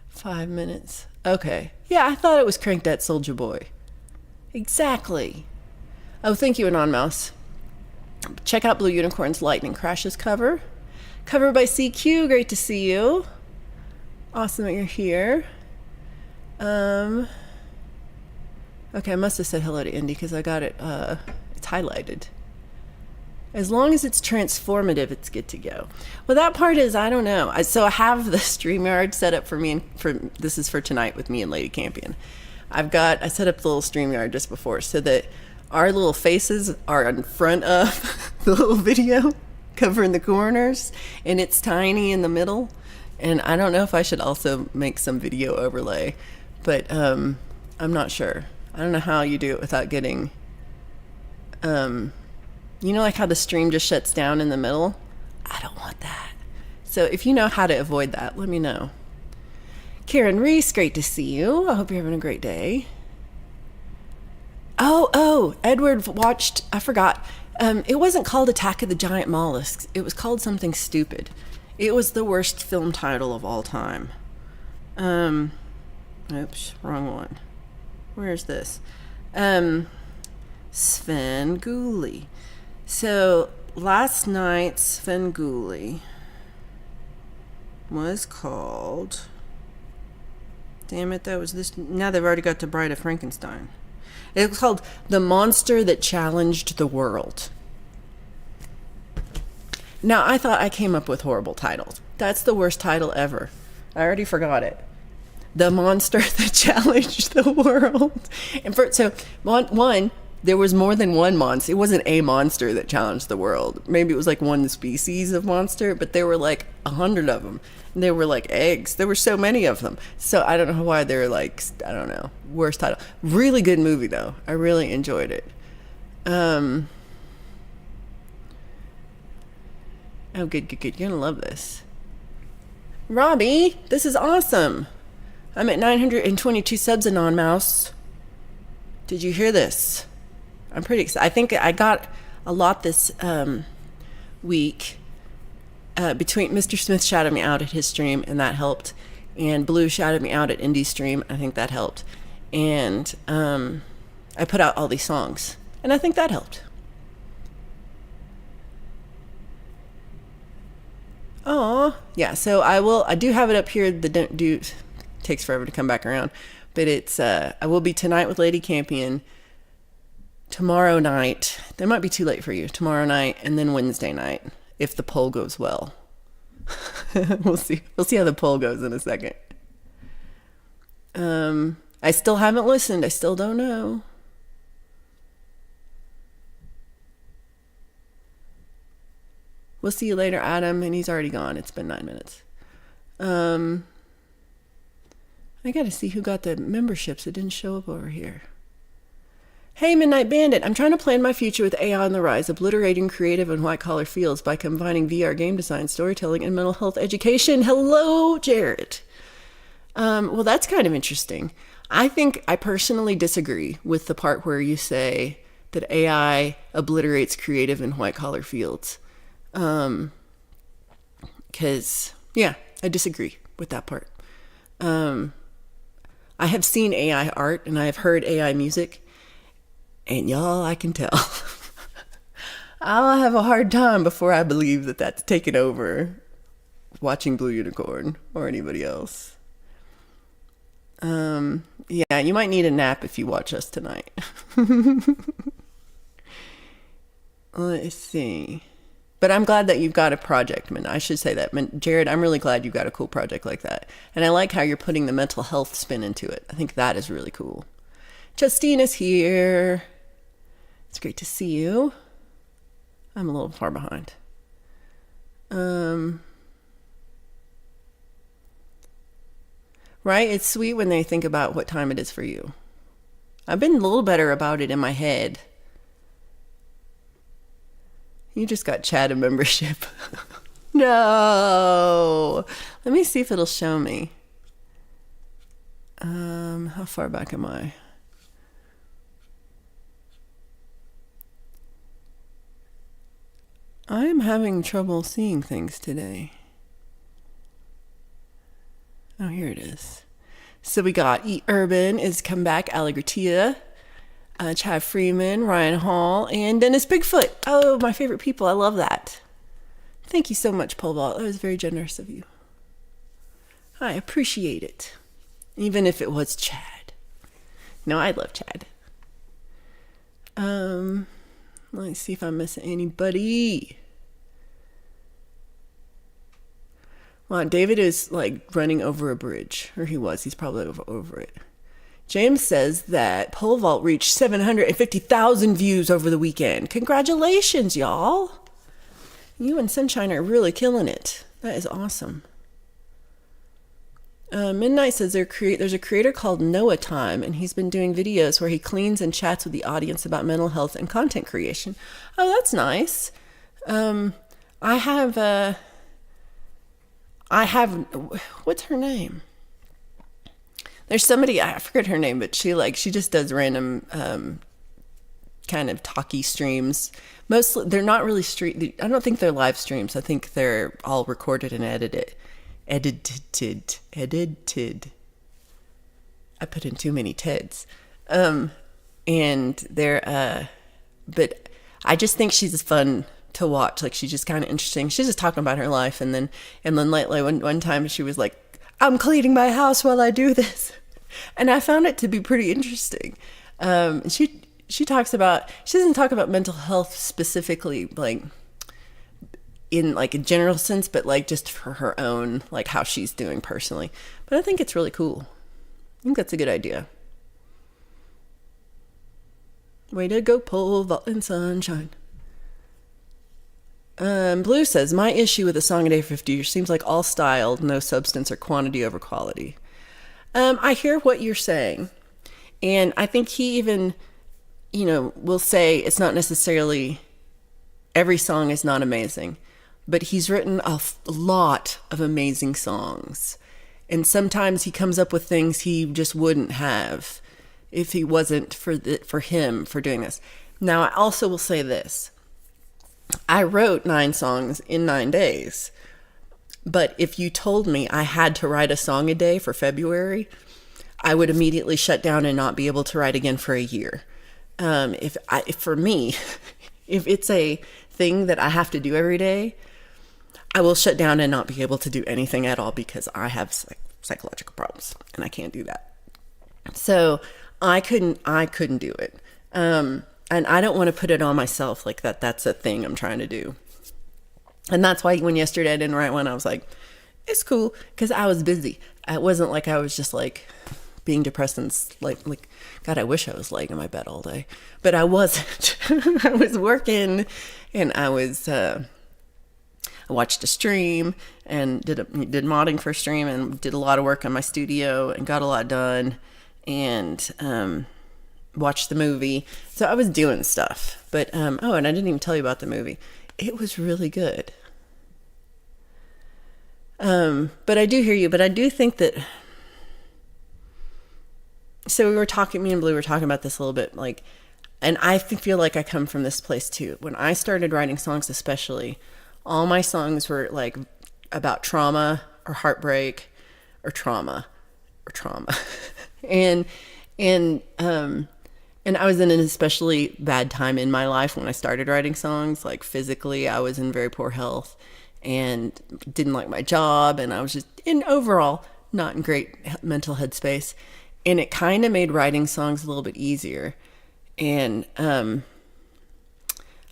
S1: 5 minutes. Okay. Yeah, I thought it was Crank That Soldier Boy. Exactly. Oh, thank you, Anon Mouse. Check out Blue Unicorn's Lightning Crashes cover. Cover by CQ. Great to see you. Awesome that you're here. Okay, I must have said hello to Indy because I got it. It's highlighted. As long as it's transformative, it's good to go. Well, that part is, I don't know. So I have the StreamYard set up for me, this is for tonight with me and Lady Campion. I set up the little StreamYard just before so that our little faces are in front of the little video covering the corners, and it's tiny in the middle. And I don't know if I should also make some video overlay, but I'm not sure. I don't know how you do it without getting, like how the stream just shuts down in the middle? I don't want that. So if you know how to avoid that, let me know. Karen Reese, great to see you. I hope you're having a great day. Oh, Edward watched, I forgot. It wasn't called Attack of the Giant Mollusks. It was called something stupid. It was the worst film title of all time. Oops, wrong one. Where is this? Svengoolie. So last night, Svengoolie was called, damn it, that was this, now they've already got to Bride of Frankenstein. It was called The Monster That Challenged the World. Now, I thought I came up with horrible titles. That's the worst title ever. I already forgot it. The Monster That Challenged the World. And one, there was more than one monster. It wasn't a monster that challenged the world. Maybe it was like one species of monster, but there were like 100 of them. And they were like eggs. There were so many of them. So I don't know why they're like, I don't know, worst title. Really good movie though. I really enjoyed it. Oh, good. You're going to love this. Robbie, this is awesome. I'm at 922 subs, Anon Mouse. Did you hear this? I'm pretty excited. I think I got a lot this week. Between Mr. Smith shouted me out at his stream, and that helped. And Blue shouted me out at Indie's stream. I think that helped. And I put out all these songs, and I think that helped. Oh, yeah. So I do have it up here. The don't do takes forever to come back around, but it's I will be tonight with Lady Campion. Tomorrow night. That might be too late for you. Tomorrow night, and then Wednesday night, if the poll goes well. We'll see. We'll see how the poll goes in a second. I still haven't listened. I still don't know. We'll see you later, Adam. And he's already gone. It's been 9 minutes. I gotta see who got the memberships. It didn't show up over here. Hey, Midnight Bandit. I'm trying to plan my future with AI on the rise, obliterating creative and white-collar fields by combining VR game design, storytelling, and mental health education. Hello, Jared. Well, that's kind of interesting. I personally disagree with the part where you say that AI obliterates creative and white-collar fields. Because, yeah, I disagree with that part. I have seen AI art and I have heard AI music. And y'all, I can tell. I'll have a hard time before I believe that that's taken over watching Blue Unicorn or anybody else. Yeah, you might need a nap if you watch us tonight. Let's see. But I'm glad that you've got a project, man. I should say that. Jared, I'm really glad you've got a cool project like that. And I like how you're putting the mental health spin into it. I think that is really cool. Justine is here. It's great to see you. I'm a little far behind. Right? It's sweet when they think about what time it is for you. I've been a little better about it in my head. You just got chat a membership. No. Let me see if it'll show me. How far back am I? I am having trouble seeing things today. Oh, here it is. So we got E. Urban is come back, Allegratia, Chad Freeman, Ryan Hall, and Dennis Bigfoot. Oh, my favorite people. I love that. Thank you so much, Pole Vault. That was very generous of you. I appreciate it. Even if it was Chad. No, I love Chad. Let's see if I'm missing anybody. Wow, David is like running over a bridge. Or he was. He's probably over it. James says that Pole Vault reached 750,000 views over the weekend. Congratulations, y'all. You and Sunshine are really killing it. That is awesome. Midnight says there's a creator called No.49, and he's been doing videos where he cleans and chats with the audience about mental health and content creation. Oh, that's nice. I have, what's her name? There's somebody, I forget her name, but she just does random kind of talky streams. Mostly, they're not really I don't think they're live streams. I think they're all recorded and edited. I put in too many Teds. And they're, but I just think she's fun to watch. Like, she's just kind of interesting. She's just talking about her life. And then lately, one time she was like, I'm cleaning my house while I do this. And I found it to be pretty interesting. She talks about, she doesn't talk about mental health specifically, like, in like a general sense, but like just for her own, like how she's doing personally. But I think it's really cool. I think that's a good idea. Way to go, Pole Vault and Sunshine. Blue says, my issue with a song a day for 50 years seems like all style, no substance or quantity over quality. I hear what you're saying. And I think he even, will say it's not necessarily, every song is not amazing. But he's written a lot of amazing songs. And sometimes he comes up with things he just wouldn't have if he wasn't for him for doing this. Now, I also will say this. I wrote 9 songs in 9 days. But if you told me I had to write a song a day for February, I would immediately shut down and not be able to write again for a year. If for me, if it's a thing that I have to do every day, I will shut down and not be able to do anything at all because I have psychological problems and I can't do that. So I couldn't do it. And I don't want to put it on myself like that's a thing I'm trying to do. And that's why when yesterday I didn't write one, I was like, it's cool, because I was busy. It wasn't like I was just like being depressed and like God, I wish I was laying in my bed all day, but I wasn't. I was working, and I watched a stream and did modding for a stream and did a lot of work on my studio and got a lot done, and watched the movie. So I was doing stuff, but oh, and I didn't even tell you about the movie. It was really good. But I do hear you, but I do think that, so me and Blue were talking about this a little bit, like, and I feel like I come from this place too. When I started writing songs, especially, all my songs were like about trauma or heartbreak or trauma and I was in an especially bad time in my life when I started writing songs. Like physically, I was in very poor health and didn't like my job. And I was just overall not in great mental headspace. And it kind of made writing songs a little bit easier. And I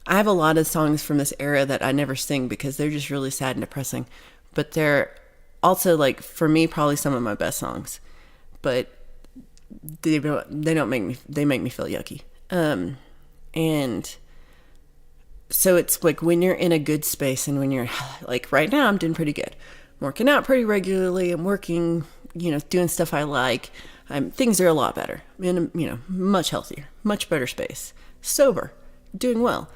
S1: have a lot of songs from this era that I never sing because they're just really sad and depressing. But they're also, like, for me, probably some of my best songs. But they make me feel yucky. And so it's like when you're in a good space and when you're like, right now I'm doing pretty good. I'm working out pretty regularly. I'm working, doing stuff I like. Things are a lot better. In much healthier, much better space. Sober, doing well.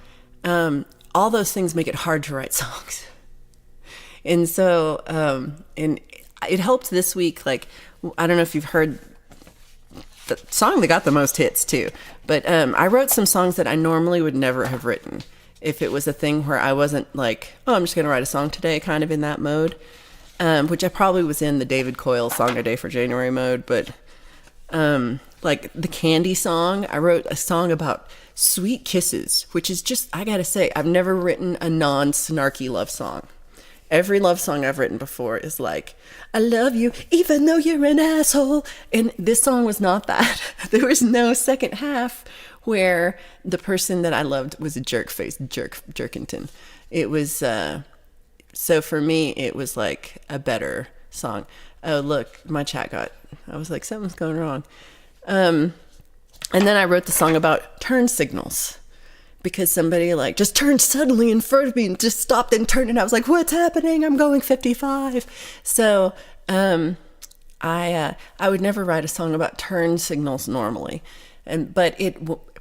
S1: All those things make it hard to write songs. And so, and it helped this week. Like, I don't know if you've heard the song that got the most hits too, but I wrote some songs that I normally would never have written if it was a thing where I wasn't like, oh, I'm just going to write a song today, kind of in that mode, which I probably was in the David Coyle Song a Day for January mode. But like the Candy song, I wrote a song about sweet kisses, which is just, I gotta say, I've never written a non-snarky love song. Every love song I've written before is like, I love you even though you're an asshole. And this song was not that. There was no second half where the person that I loved was a jerkington. It was, so for me, it was like a better song. Oh, look, my chat I was like, something's going wrong. And then I wrote the song about turn signals. Because somebody like just turned suddenly in front of me and just stopped and turned, and I was like, what's happening? I'm going 55. So I would never write a song about turn signals normally, but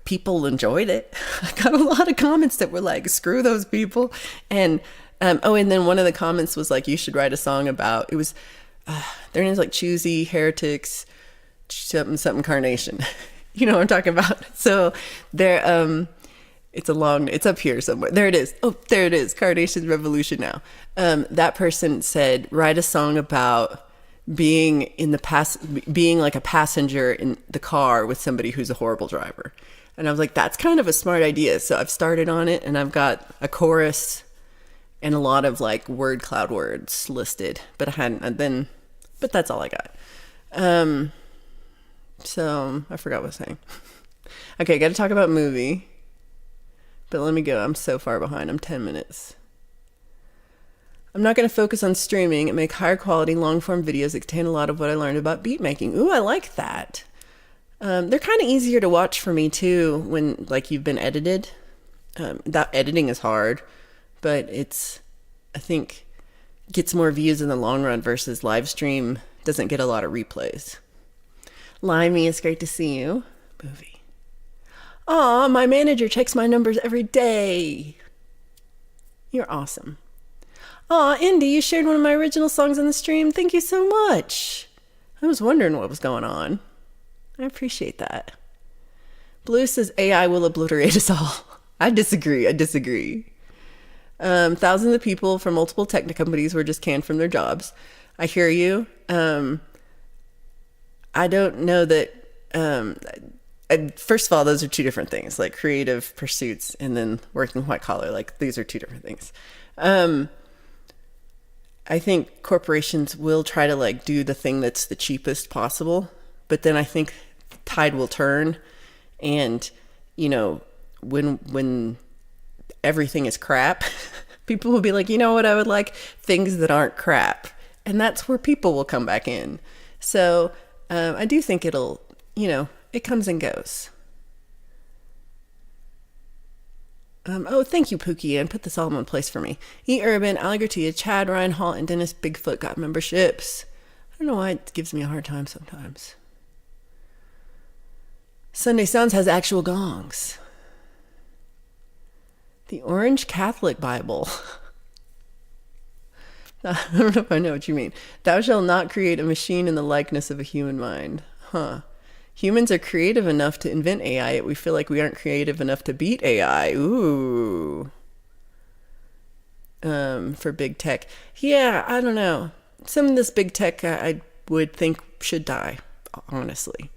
S1: people enjoyed it. I got a lot of comments that were like, screw those people. And and then one of the comments was like, you should write a song about, it was their name's like Choosy Heretics something Carnation. You know what I'm talking about? So they're it's up here somewhere. There it is. Oh, there it is. Carnation's Revolution now. That person said, write a song about being being like a passenger in the car with somebody who's a horrible driver. And I was like, that's kind of a smart idea. So I've started on it, and I've got a chorus and a lot of like word cloud words listed, but but that's all I got. So I forgot what I was saying. Okay, got to talk about movie. But let me go. I'm so far behind. I'm 10 minutes. I'm not going to focus on streaming and make higher quality long-form videos that contain a lot of what I learned about beat making. Ooh, I like that. They're kind of easier to watch for me too when like you've been edited. That editing is hard, but I think gets more views in the long run versus live stream doesn't get a lot of replays. Limey, it's great to see you. Movie. Aw, my manager checks my numbers every day. You're awesome. Aw, Indy, you shared one of my original songs on the stream. Thank you so much. I was wondering what was going on. I appreciate that. Blue says AI will obliterate us all. I disagree. Thousands of people from multiple tech companies were just canned from their jobs. I hear you. I don't know that. First of all, those are two different things, like creative pursuits and then working white collar. Like these are two different things. I think corporations will try to like do the thing that's the cheapest possible, but then I think the tide will turn, and you know, when everything is crap, people will be like, you know what, I would like things that aren't crap, and that's where people will come back in. So I do think it'll, you know, it comes and goes. Oh, thank you, Pookie, and put this all in one place for me. E. Urban, Ali Garcia, Chad, Ryan Hall, and Dennis Bigfoot got memberships. I don't know why it gives me a hard time sometimes. Sunday Sounds has actual gongs. The Orange Catholic Bible. I don't know if I know what you mean. Thou shalt not create a machine in the likeness of a human mind. Huh. Humans are creative enough to invent AI, yet we feel like we aren't creative enough to beat AI. Ooh. For big tech. Yeah, I don't know. Some of this big tech I would think should die, honestly.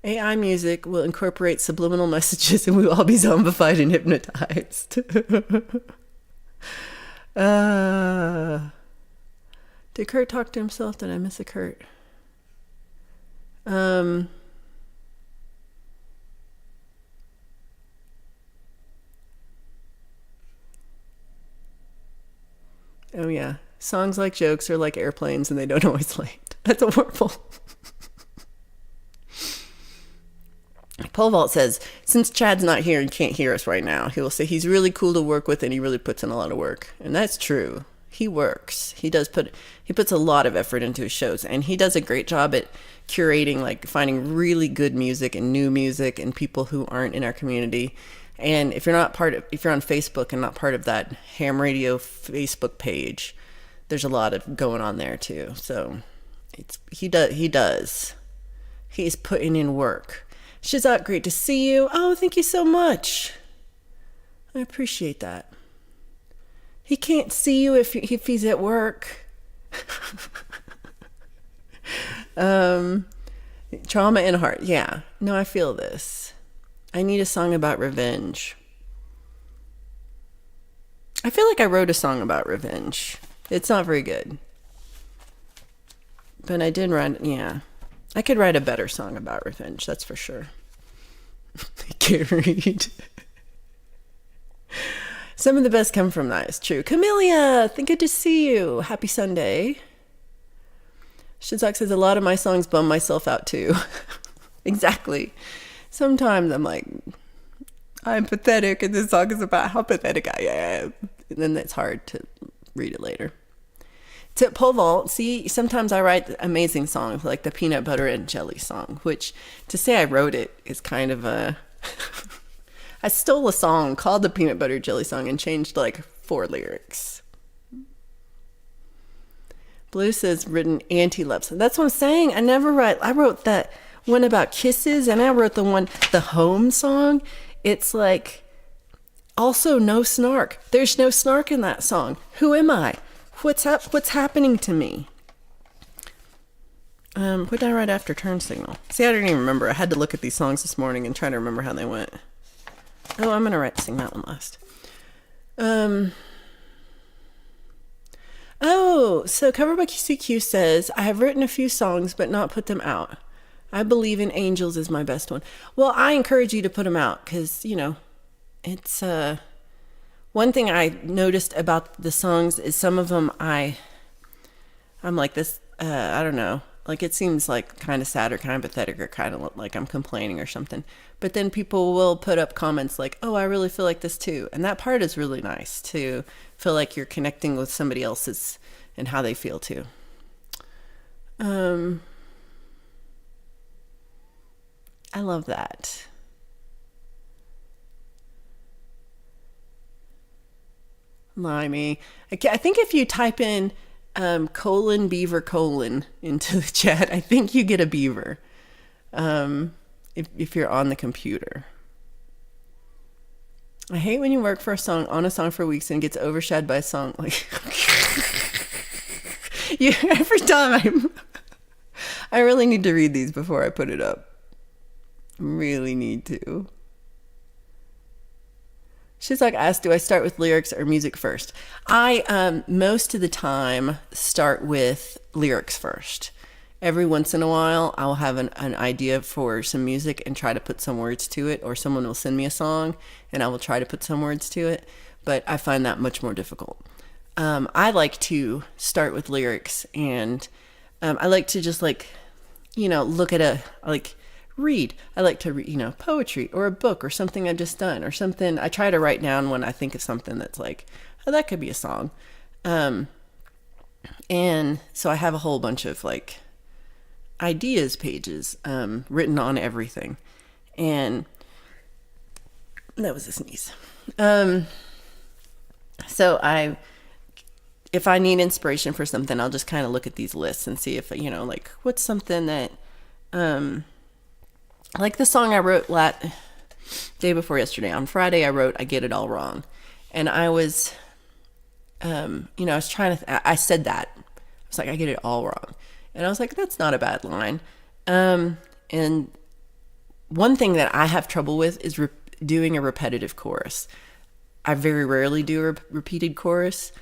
S1: AI music will incorporate subliminal messages and we will all be zombified and hypnotized. Did Kurt talk to himself? Did I miss a Kurt? Oh yeah. Songs like jokes are like airplanes and they don't always land. That's horrible. Pole Vault says, since Chad's not here and can't hear us right now, he will say he's really cool to work with and he really puts in a lot of work. And that's true. He works. He puts a lot of effort into his shows, and he does a great job at curating, like finding really good music and new music and people who aren't in our community. And if you're on Facebook and not part of that Ham Radio Facebook page, there's a lot of going on there too. So he does. He's putting in work. Shizak, great to see you. Oh, thank you so much. I appreciate that. He can't see you if he's at work. Trauma in heart. Yeah. No, I feel this. I need a song about revenge. I feel like I wrote a song about revenge. It's not very good. But I did write, yeah. I could write a better song about revenge, that's for sure. I can't read. Some of the best come from that, it's true. Camellia, good to see you. Happy Sunday. Shizak says, a lot of my songs bum myself out too. Exactly. Sometimes I'm like, I'm pathetic, and this song is about how pathetic I am. And then it's hard to read it later. To Pole Vault, see, sometimes I write amazing songs, like the Peanut Butter and Jelly song, which to say I wrote it is kind of a... I stole a song called the Peanut Butter Jelly song and changed like 4 lyrics. Blue says, written anti-love song. That's what I'm saying. I wrote that one about kisses, and I wrote the home song. It's like, also no snark. There's no snark in that song. Who am I? What's happening to me? What did I write after Turn Signal? See, I don't even remember. I had to look at these songs this morning and try to remember how they went. Oh, I'm gonna sing that one last. So Cover by CQ says, I have written a few songs but not put them out. I Believe in Angels is my best one. Well, I encourage you to put them out because, you know, it's one thing I noticed about the songs is some of them I'm like this, I don't know, like it seems like kind of sad or kind of pathetic or kind of like I'm complaining or something. But then people will put up comments like, oh, I really feel like this too. And that part is really nice, to feel like you're connecting with somebody else's and how they feel too. I love that. Limey. I think if you type in beaver into the chat, I think you get a beaver. If you're on the computer. I hate when you work for a song on a song for weeks and it gets overshadowed by a song like you every time I really need to read these before I put it up. Really need to. She's like, asked, do I start with lyrics or music first? I most of the time start with lyrics first. Every once in a while, I'll have an idea for some music and try to put some words to it, or someone will send me a song and I will try to put some words to it, but I find that much more difficult. I like to start with lyrics, and I like to just like, look at read. I like to read, poetry or a book or something I've just done or something. I try to write down when I think of something that's like, oh, that could be a song. And so I have a whole bunch of like ideas pages written on everything. And that was a sneeze. So if I need inspiration for something, I'll just kind of look at these lists and see if, like what's something that, like the song I wrote day before yesterday. On Friday, I wrote "I Get It All Wrong," and I was, I was trying to. I said that. I was like, "I get it all wrong," and I was like, "That's not a bad line." And one thing that I have trouble with is doing a repetitive chorus. I very rarely do a repeated chorus.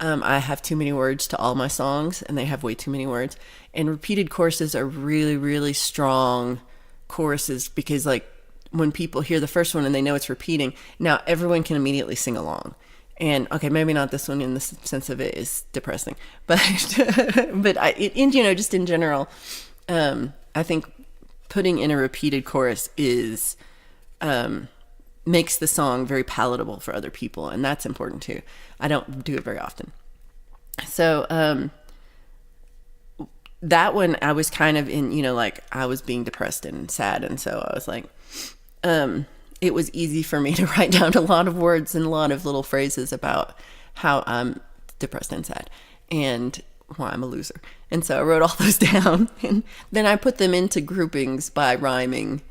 S1: I have too many words to all my songs, and they have way too many words. And repeated choruses are really, really strong choruses because like when people hear the first one and they know it's repeating, now everyone can immediately sing along. And okay, maybe not this one in the sense of it is depressing, but just in general, I think putting in a repeated chorus is makes the song very palatable for other people, and that's important too. I don't do it very often. So that one I was kind of in, like I was being depressed and sad. And so I was like, it was easy for me to write down a lot of words and a lot of little phrases about how I'm depressed and sad and why I'm a loser. And so I wrote all those down, and then I put them into groupings by rhyming.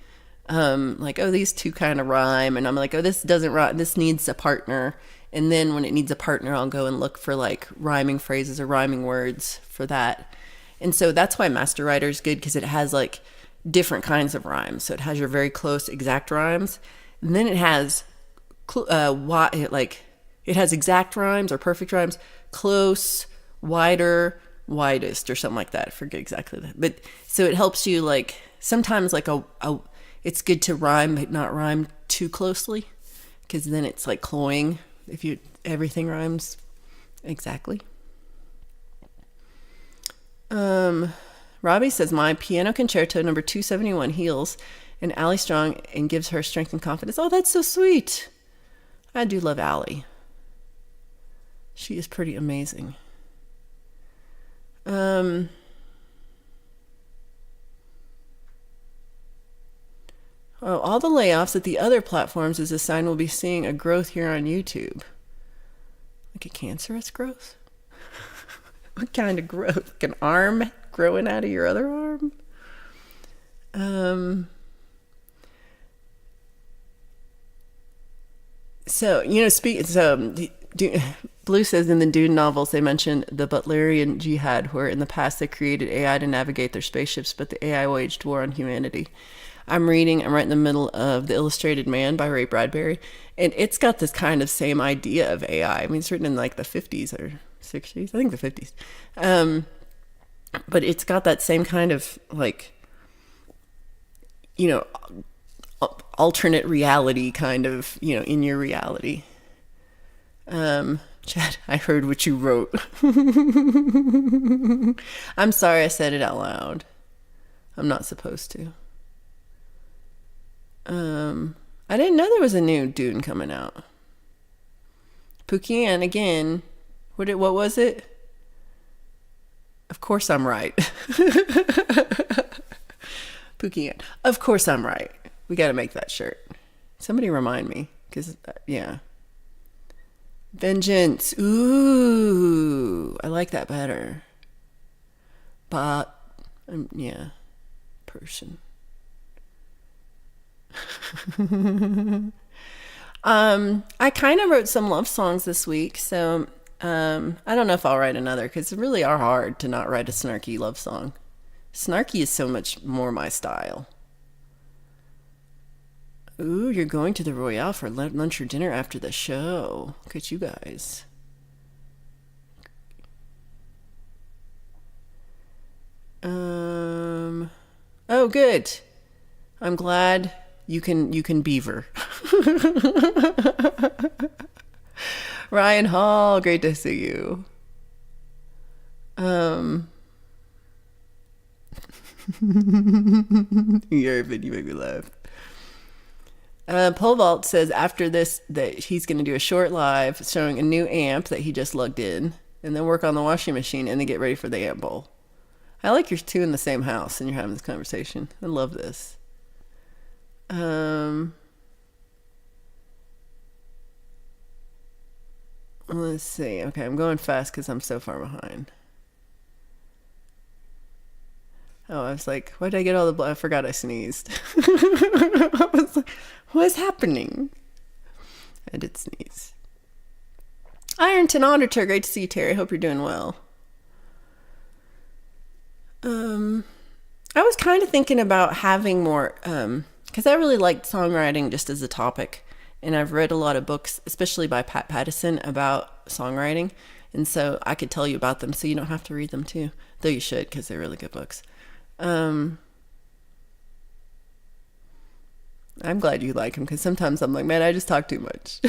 S1: Like, oh, these two kind of rhyme. And I'm like, oh, this doesn't rhyme. This needs a partner. And then when it needs a partner, I'll go and look for like rhyming phrases or rhyming words for that. And so that's why Master Writer is good, because it has like different kinds of rhymes. So it has your very close exact rhymes, and then it has it has exact rhymes or perfect rhymes, close, wider, widest, or something like that. I forget exactly that. But so it helps you like sometimes like it's good to rhyme but not rhyme too closely, because then it's like cloying if everything rhymes exactly. Robbie says, my piano concerto number 271 heals and Allie Strong and gives her strength and confidence. Oh, that's so sweet. I do love Allie. She is pretty amazing. Oh, all the layoffs at the other platforms is a sign we'll be seeing a growth here on YouTube. Like a cancerous growth? What kind of growth? Like an arm growing out of your other arm? Blue says in the Dune novels they mentioned the Butlerian Jihad, where in the past they created AI to navigate their spaceships, but the AI waged war on humanity. I'm right in the middle of The Illustrated Man by Ray Bradbury, and it's got this kind of same idea of AI. I mean, it's written in like the 50s or 60s, I think the 50s. But it's got that same kind of like, alternate reality kind of, in your reality. Chad, I heard what you wrote. I'm sorry I said it out loud. I'm not supposed to. I didn't know there was a new Dune coming out. Pukian again. What was it? Of course I'm right. Pukian. Of course I'm right. We got to make that shirt. Somebody remind me, because yeah. Vengeance. Ooh, I like that better. But yeah, person. I kind of wrote some love songs this week, so I don't know if I'll write another because it really are hard to not write a snarky love song. Snarky is so much more my style. Ooh, you're going to the Royale for lunch or dinner after the show. Look at you guys. Oh, good. I'm glad you can beaver. Ryan Hall, great to see you. Yervin, you make me laugh. Pole Vault says after this that he's going to do a short live showing a new amp that he just lugged in, and then work on the washing machine and then get ready for the amp bowl. I like you're two in the same house and you're having this conversation. I love this. Let's see. Okay, I'm going fast because I'm so far behind. Oh, I was like, why did I get all the blood? I forgot I sneezed. I was like, what's happening? I did sneeze. Ironton Auditor, great to see you, Terry. Hope you're doing well. I was kind of thinking about having more, because I really liked songwriting just as a topic. And I've read a lot of books, especially by Pat Pattison, about songwriting. And so I could tell you about them so you don't have to read them too. Though you should, because they're really good books. I'm glad you like them because sometimes I'm like, man, I just talk too much.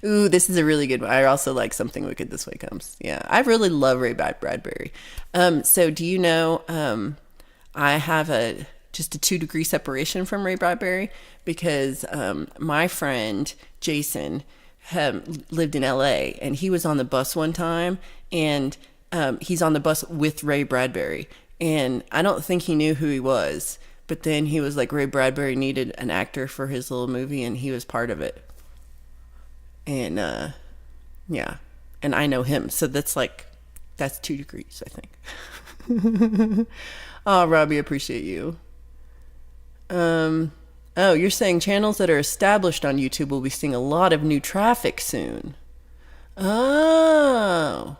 S1: Ooh, this is a really good one. I also like Something Wicked This Way Comes. Yeah, I really love Ray Bradbury. So do you know I have just a 2-degree separation from Ray Bradbury because my friend Jason lived in LA and he was on the bus one time and he's on the bus with Ray Bradbury. And I don't think he knew who he was. But then he was like, Ray Bradbury needed an actor for his little movie, and he was part of it. And, yeah. And I know him. So that's 2 degrees, I think. Oh, Robbie, appreciate you. Oh, you're saying channels that are established on YouTube will be seeing a lot of new traffic soon. Oh.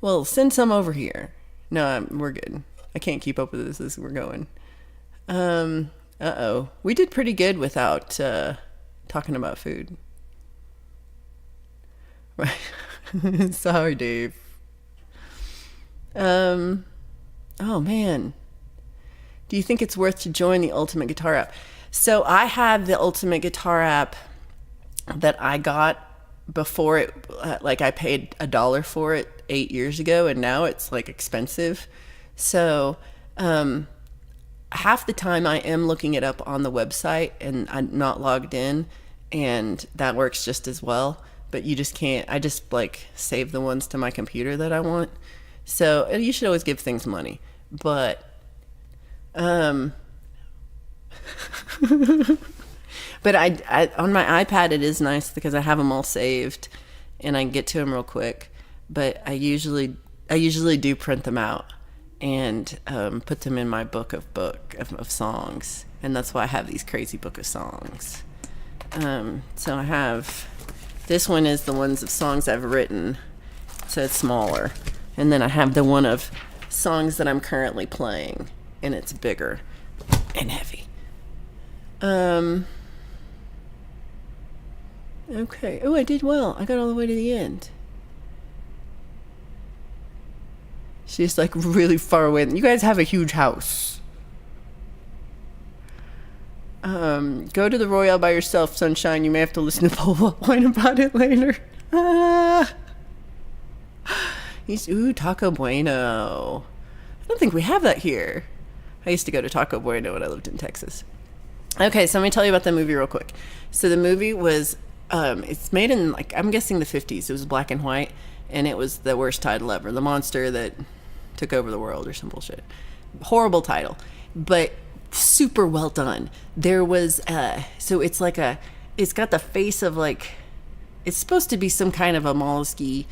S1: Well, send some over here. No, we're good. I can't keep up with this as we're going. We did pretty good without talking about food. Right. Sorry, Dave. Oh man. Do you think it's worth to join the Ultimate Guitar app? So I have the Ultimate Guitar app that I got before it, I paid $1 for it 8 years ago, and now it's expensive. So, half the time I am looking it up on the website and I'm not logged in, and that works just as well. But you just can't. I just save the ones to my computer that I want. So you should always give things money. But but I on my iPad it is nice because I have them all saved and I can get to them real quick. But I usually do print them out and put them in my book of songs, and that's why I have these crazy book of songs. So I have this one is the ones of songs I've written, so it's smaller, and then I have the one of songs that I'm currently playing, and it's bigger and heavy. Okay. Oh, I did well. I got all the way to the end. She's really far away. You guys have a huge house. Go to the Royale by yourself, Sunshine. You may have to listen to Paul whine about it later. Ooh, Taco Bueno. I don't think we have that here. I used to go to Taco Bueno when I lived in Texas. Okay, so let me tell you about the movie real quick. So the movie was, it's made in, I'm guessing the 50s. It was black and white, and it was the worst title ever. The monster that took over the world or some bullshit. Horrible title, but super well done. There was, so it's it's got the face of it's supposed to be some kind of a mollusky,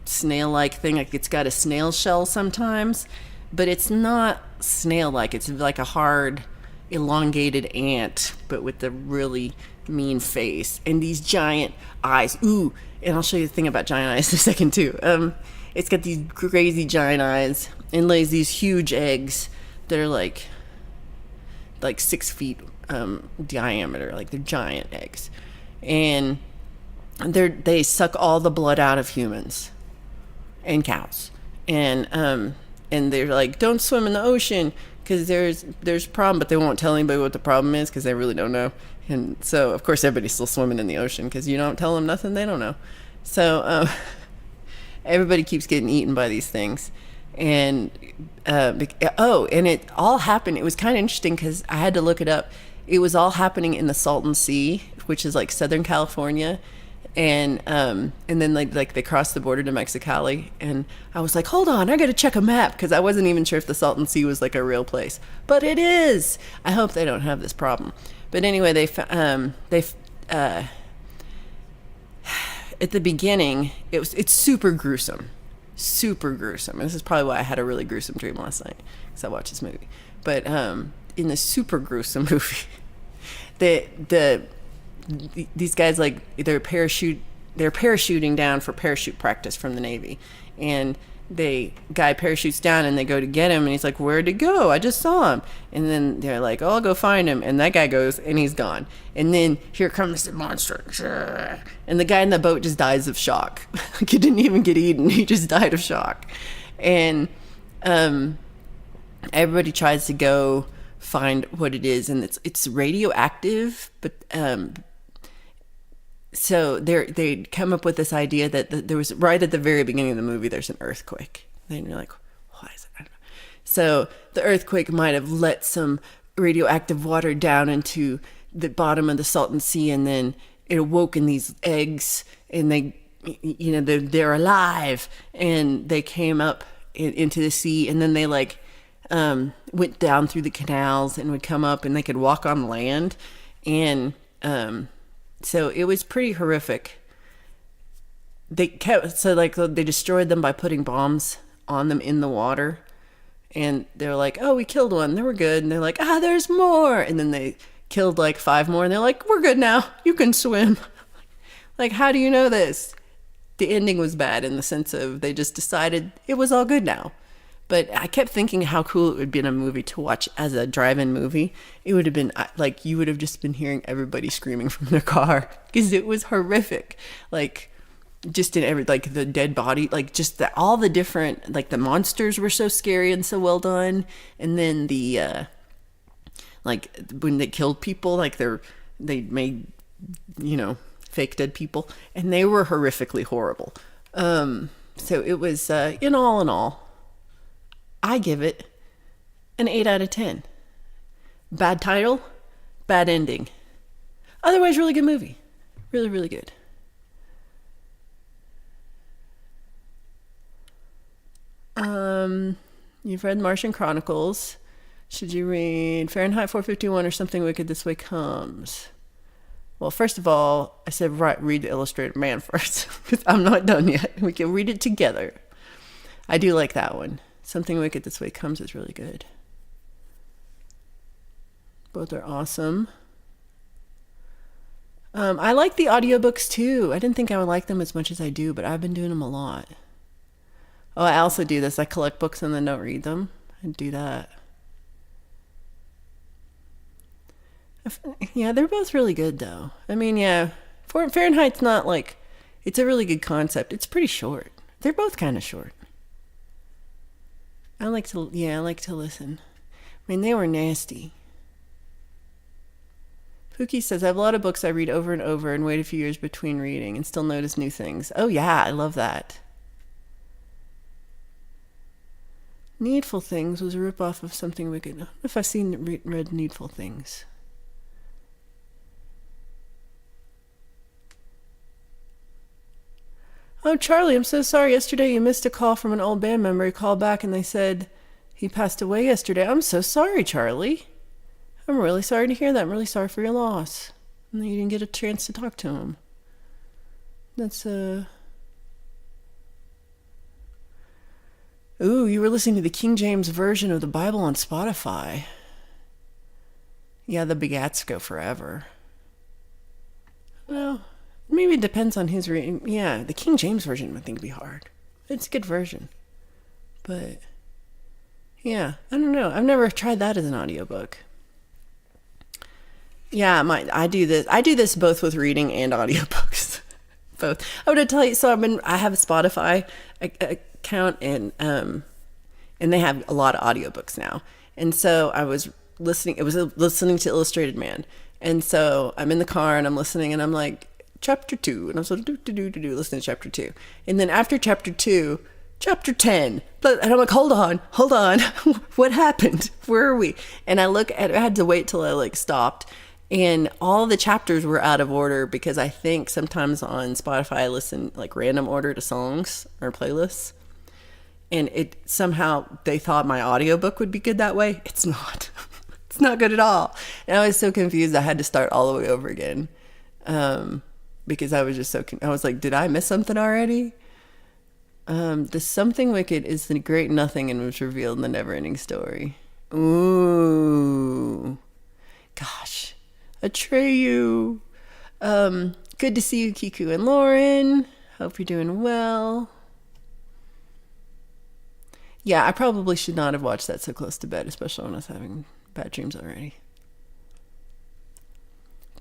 S1: snail-like thing. It's got a snail shell sometimes, but it's not snail-like. It's a hard, elongated ant, but with the really mean face and these giant eyes. Ooh, and I'll show you the thing about giant eyes in a second too. It's got these crazy giant eyes and lays these huge eggs that are like 6 feet diameter. Like they're giant eggs, and they suck all the blood out of humans and cows, and they're like, don't swim in the ocean because there's a problem, but they won't tell anybody what the problem is because they really don't know. And so of course everybody's still swimming in the ocean because you don't tell them nothing they don't know. So everybody keeps getting eaten by these things. And and it all happened, it was kind of interesting because I had to look it up. It was all happening in the Salton Sea, which is like Southern California, and then like they crossed the border to Mexicali, and I was like, hold on, I gotta check a map because I wasn't even sure if the Salton Sea was like a real place, but it is. I hope they don't have this problem. But anyway, at the beginning, it's super gruesome, super gruesome. And this is probably why I had a really gruesome dream last night, because I watched this movie. But in the super gruesome movie, these guys, like, they're parachuting down for parachute practice from the Navy, and guy parachutes down and they go to get him, and he's like, where'd he go? I just saw him. And then they're like, oh, I'll go find him. And that guy goes and he's gone. And then here comes the monster, and the guy in the boat just dies of shock. Like, he didn't even get eaten, he just died of shock. And everybody tries to go find what it is, and it's radioactive, but so they come up with this idea that there was, right at the very beginning of the movie, there's an earthquake. And you're like, why is it? I don't know. So the earthquake might have let some radioactive water down into the bottom of the Salton Sea, and then it awoke in these eggs, and they're alive, and they came up into the sea, and then they went down through the canals and would come up, and they could walk on land, and so it was pretty horrific. They destroyed them by putting bombs on them in the water, and they're like, oh, we killed one, they were good, and they're like, there's more, and then they killed like 5 more, and they're like, we're good now, you can swim. Like, how do you know this? The ending was bad in the sense of they just decided it was all good now. But I kept thinking how cool it would be in a movie to watch as a drive-in movie. It would have been like, you would have just been hearing everybody screaming from their car because it was horrific. Like, just in every, like, the dead body, like, just all the different, like, the monsters were so scary and so well done. And then the like, when they killed people, like, they made, fake dead people, and they were horrifically horrible. So it was in all, I give it an 8 out of 10. Bad title, bad ending. Otherwise, really good movie. Really, really good. You've read Martian Chronicles. Should you read Fahrenheit 451 or Something Wicked This Way Comes? Well, first of all, I said read The Illustrated Man first, because I'm not done yet. We can read it together. I do like that one. Something Wicked This Way Comes is really good. Both are awesome. I like the audiobooks too. I didn't think I would like them as much as I do, but I've been doing them a lot. Oh, I also do this. I collect books and then don't read them. I do that. Yeah, they're both really good though. I mean, yeah, Fahrenheit's not like, it's a really good concept. It's pretty short. They're both kind of short. I like to listen. I mean, they were nasty. Pookie says, I have a lot of books I read over and over and wait a few years between reading and still notice new things. Oh yeah, I love that. Needful Things was a ripoff of Something Wicked. I don't know if I've read Needful Things. Oh, Charlie, I'm so sorry. Yesterday you missed a call from an old band member. He called back and they said he passed away yesterday. I'm so sorry, Charlie. I'm really sorry to hear that. I'm really sorry for your loss. And that you didn't get a chance to talk to him. That's, Ooh, you were listening to the King James version of the Bible on Spotify. Yeah, the Begats go forever. Well, maybe it depends on who's reading. Yeah, the King James version I think would be hard. It's a good version. But yeah, I don't know. I've never tried that as an audiobook. Yeah, I do this. I do this both with reading and audiobooks. Both. I would tell you. So I have a Spotify account, and they have a lot of audiobooks now. And so I was listening. It was listening to Illustrated Man, and so I'm in the car and I'm listening, and I'm like chapter 2, and I'm sort of listening to chapter 2, and then after chapter 2. Chapter 10. And I'm like, hold on. What happened? Where are we? And I had to wait till I like stopped. And all the chapters were out of order because I think sometimes on Spotify I listen like random order to songs or playlists. And it somehow they thought my audiobook would be good that way. It's not. It's not good at all. And I was so confused I had to start all the way over again. Because I was just I was like, did I miss something already? The something wicked is the great nothing and was revealed in the never-ending story. Ooh. Gosh. Atreyu. Good to see you, Kiku and Lauren. Hope you're doing well. Yeah, I probably should not have watched that so close to bed, especially when I was having bad dreams already.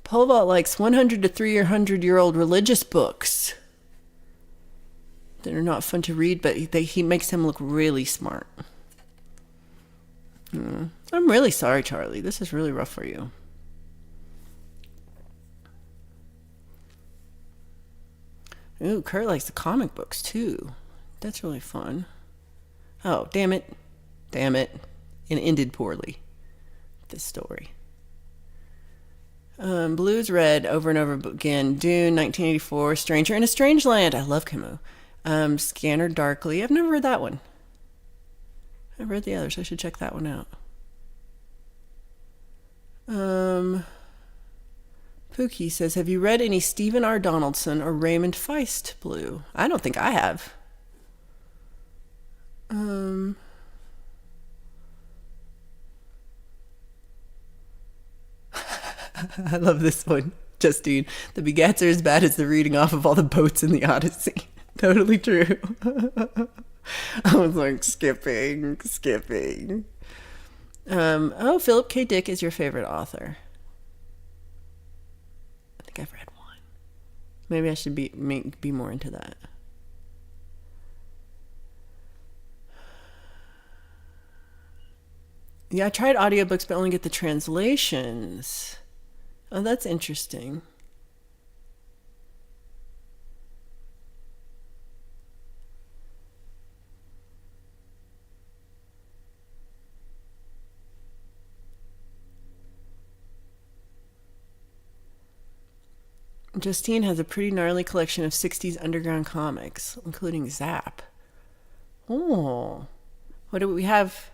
S1: Pole Vault likes 100 to 300-year-old religious books that are not fun to read, but he makes him look really smart. I'm really sorry, Charlie. This is really rough for you. Ooh, Kurt likes the comic books too. That's really fun. Oh, damn it. It ended poorly, this story. Blues Red over and over again. Dune, 1984. Stranger in a Strange Land. I love Camus. Scanner Darkly. I've never read that one. I've read the others. I should check that one out. Pookie says, have you read any Stephen R. Donaldson or Raymond Feist Blue? I don't think I have. I love this one. Justine, the Begats are as bad as the reading off of all the boats in the Odyssey. Totally true. I was like, skipping. Philip K. Dick is your favorite author. I think I've read one. Maybe I should be more into that. Yeah, I tried audiobooks, but only get the translations. Oh, that's interesting. Justine has a pretty gnarly collection of 60s underground comics, including Zap. Oh. What do we have?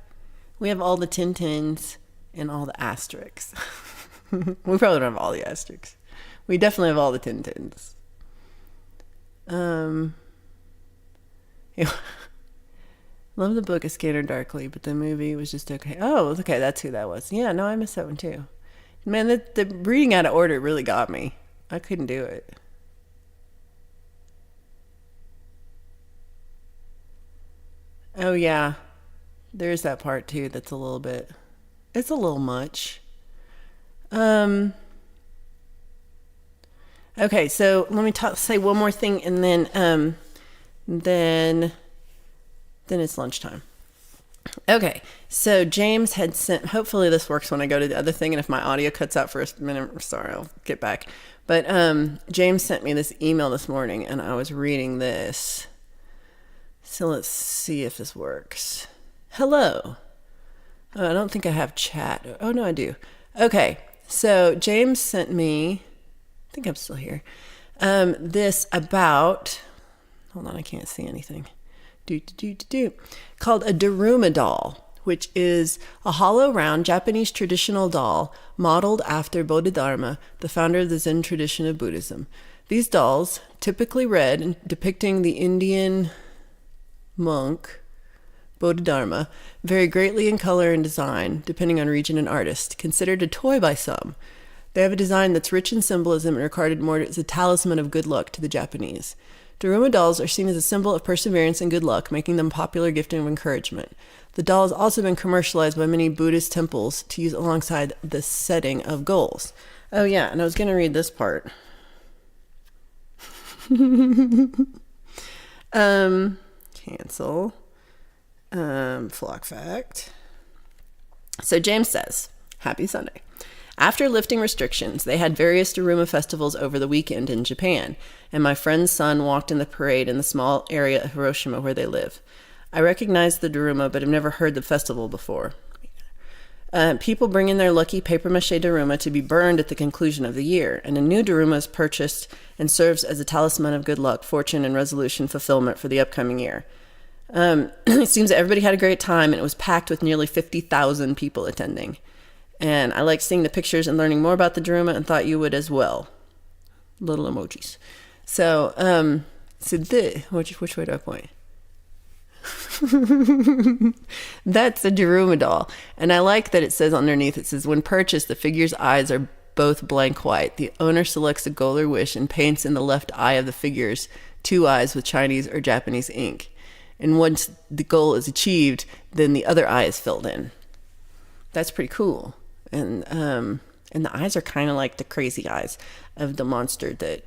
S1: We have all the Tintins and all the Asterix. We probably don't have all the Asterix. We definitely have all the Tintins. Love the book of Scanner Darkly, but the movie was just okay. Oh, okay, that's who that was. Yeah, no, I missed that one too. Man, the reading out of order really got me. I couldn't do it. Oh yeah, there's that part too. That's it's a little much. Okay, so let me say one more thing, and then it's lunchtime. Okay, so James had sent. Hopefully this works when I go to the other thing, and if my audio cuts out for a minute, sorry, I'll get back. But James sent me this email this morning, and I was reading this. So let's see if this works. Hello. Oh, I don't think I have chat. Oh, no, I do. Okay, so James sent me, I think I'm still here, this about, hold on, I can't see anything, called a Daruma doll, which is a hollow, round Japanese traditional doll modeled after Bodhidharma, the founder of the Zen tradition of Buddhism. These dolls, typically red and depicting the Indian monk Bodhidharma, vary greatly in color and design, depending on region and artist. Considered a toy by some, they have a design that's rich in symbolism and regarded more as a talisman of good luck to the Japanese. Daruma dolls are seen as a symbol of perseverance and good luck, making them a popular gift of encouragement. The doll has also been commercialized by many Buddhist temples to use alongside the setting of goals. Oh yeah, and I was going to read this part. Cancel. Flock fact. So James says, Happy Sunday. After lifting restrictions, they had various Daruma festivals over the weekend in Japan, and my friend's son walked in the parade in the small area of Hiroshima where they live. I recognize the Daruma, but have never heard the festival before. People bring in their lucky papier-mâché Daruma to be burned at the conclusion of the year, and a new Daruma is purchased and serves as a talisman of good luck, fortune, and resolution fulfillment for the upcoming year. It seems that everybody had a great time, and it was packed with nearly 50,000 people attending. And I like seeing the pictures and learning more about the Daruma and thought you would as well. Little emojis. So which way do I point? That's a Daruma doll. And I like that it says underneath, it says, when purchased, the figure's eyes are both blank white. The owner selects a goal or wish and paints in the left eye of the figures 2 eyes with Chinese or Japanese ink. And once the goal is achieved, then the other eye is filled in. That's pretty cool. And the eyes are kind of like the crazy eyes of the monster that,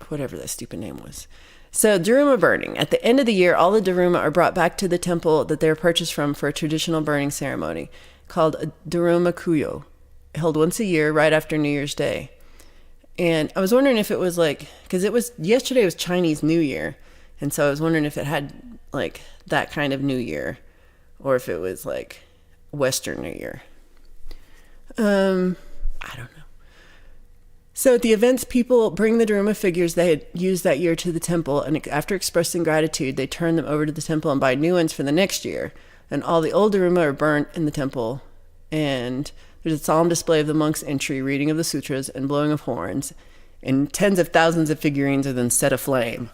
S1: whatever that stupid name was. So Daruma burning. At the end of the year, all the Daruma are brought back to the temple that they were purchased from for a traditional burning ceremony called a Daruma Kuyo, held once a year right after New Year's Day. And I was wondering if it was like, because yesterday was Chinese New Year. And so I was wondering if it had like that kind of New Year or if it was like Western New Year. I don't know. So at the events, people bring the Daruma figures they had used that year to the temple, and after expressing gratitude, they turn them over to the temple and buy new ones for the next year. And all the old Daruma are burnt in the temple, and there's a solemn display of the monks' entry, reading of the sutras, and blowing of horns, and tens of thousands of figurines are then set aflame.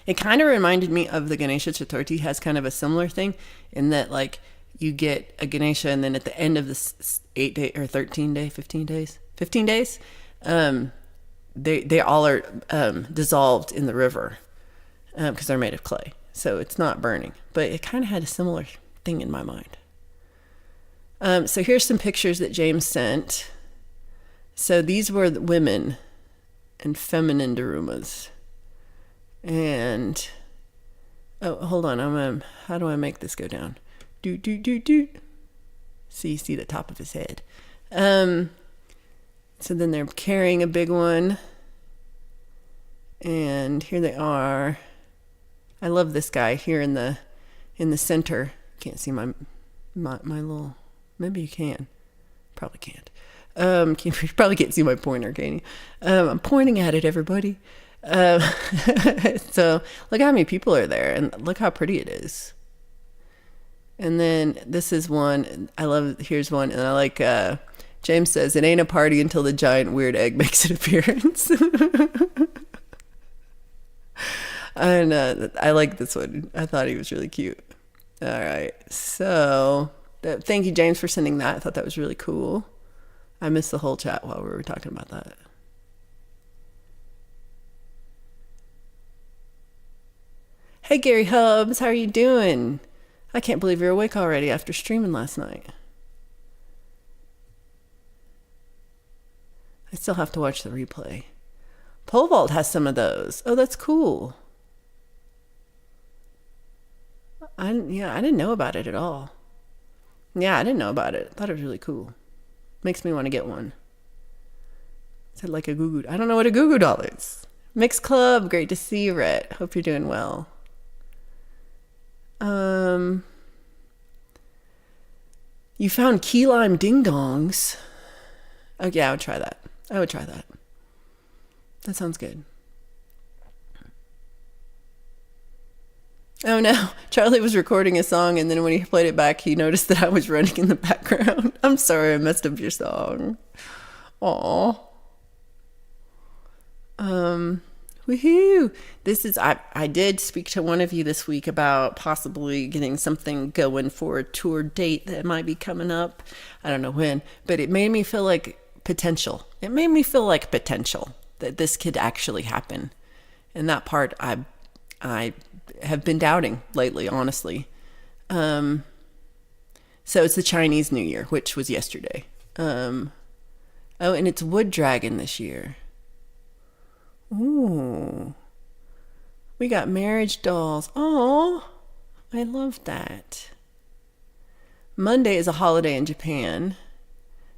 S1: It kind of reminded me of the Ganesha Chaturthi has kind of a similar thing in that, like, you get a Ganesha, and then at the end of this 8 day or 13 day, 15 days, they all are dissolved in the river because they're made of clay. So it's not burning, but it kind of had a similar thing in my mind. So here's some pictures that James sent. So these were the women and feminine Darumas. And, oh, hold on. How do I make this go down? Do. So you see the top of his head. So then they're carrying a big one. And here they are. I love this guy here in the center. Can't see my little, maybe you can. Probably can't. You probably can't see my pointer, can you? I'm pointing at it, everybody. So look how many people are there and look how pretty it is. And then this is one here's one, and I like James says it ain't a party until the giant weird egg makes an appearance. And I like this one. I thought he was really cute. All right, so thank you, James, for sending that. I thought that was really cool. I missed the whole chat while we were talking about that. Hey, Gary Hubbs, how are you doing? I can't believe you're awake already after streaming last night. I still have to watch the replay. Pole vault has some of those. Oh, that's cool. I didn't know about it at all. Yeah, I didn't know about it. I thought it was really cool. Makes me want to get one. Is it like a Goo Goo? I don't know what a Goo Goo doll is. Mixed Club, great to see you, Rhett. Hope you're doing well. You found key lime ding dongs. Oh yeah, I would try that. That sounds good. Oh no, Charlie was recording a song, and then when he played it back, he noticed that I was running in the background. I'm sorry, I messed up your song. Aw. Woohoo! I did speak to one of you this week about possibly getting something going for a tour date that might be coming up. I don't know when, but it made me feel like potential. It made me feel like potential that this could actually happen. And that part I have been doubting lately, honestly. So it's the Chinese New Year, which was yesterday. Oh, and it's Wood Dragon this year. Ooh. We got marriage dolls. Oh, I love that. Monday is a holiday in Japan.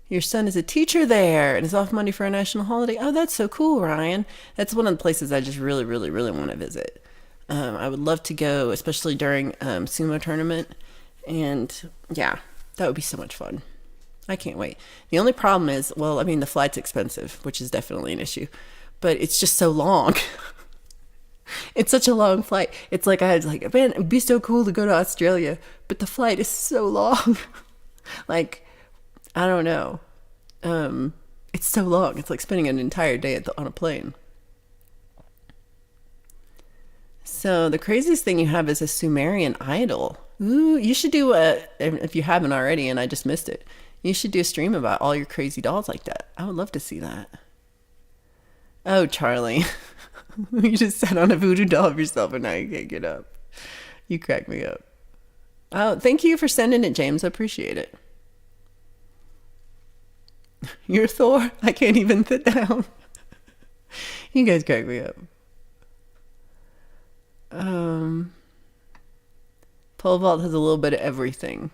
S1: Your son is a teacher there and is off Monday for a national holiday. Oh, that's so cool, Ryan. That's one of the places I just really, really, really want to visit. I would love to go, especially during sumo tournament. And yeah, that would be so much fun. I can't wait. The only problem is, well, I mean, the flight's expensive, which is definitely an issue. But it's just so long. It's such a long flight. It's like I was like, man, it'd be so cool to go to Australia, but the flight is so long. Like, I don't know. It's so long. It's like spending an entire day on a plane. So the craziest thing you have is a Sumerian idol. Ooh, you should do if you haven't already and I just missed it, you should do a stream about all your crazy dolls like that. I would love to see that. Oh, Charlie. You just sat on a voodoo doll of yourself and now you can't get up. You crack me up. Oh, thank you for sending it, James. I appreciate it. You're Thor? I can't even sit down. You guys crack me up. Pole vault has a little bit of everything.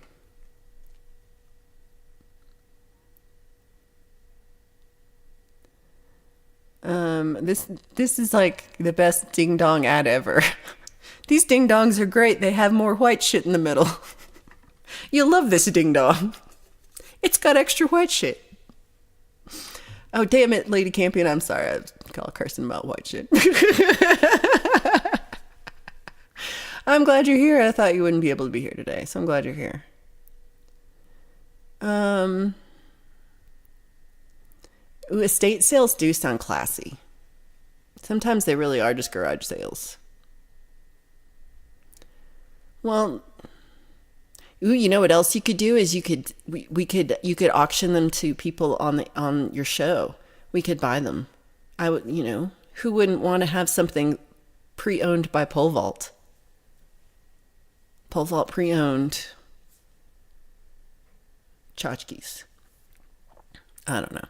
S1: This is like the best ding dong ad ever. These ding dongs are great. They have more white shit in the middle. You'll love this ding dong. It's got extra white shit. Oh, damn it, Lady Campion. I'm sorry. I call cursing about white shit. I'm glad you're here. I thought you wouldn't be able to be here today, so I'm glad you're here. Ooh, estate sales do sound classy. Sometimes they really are just garage sales. Well, ooh, you know what else you could do is you could auction them to people on your show. We could buy them. I would, who wouldn't want to have something pre-owned by Pole Vault? Pole Vault pre-owned tchotchkes. I don't know.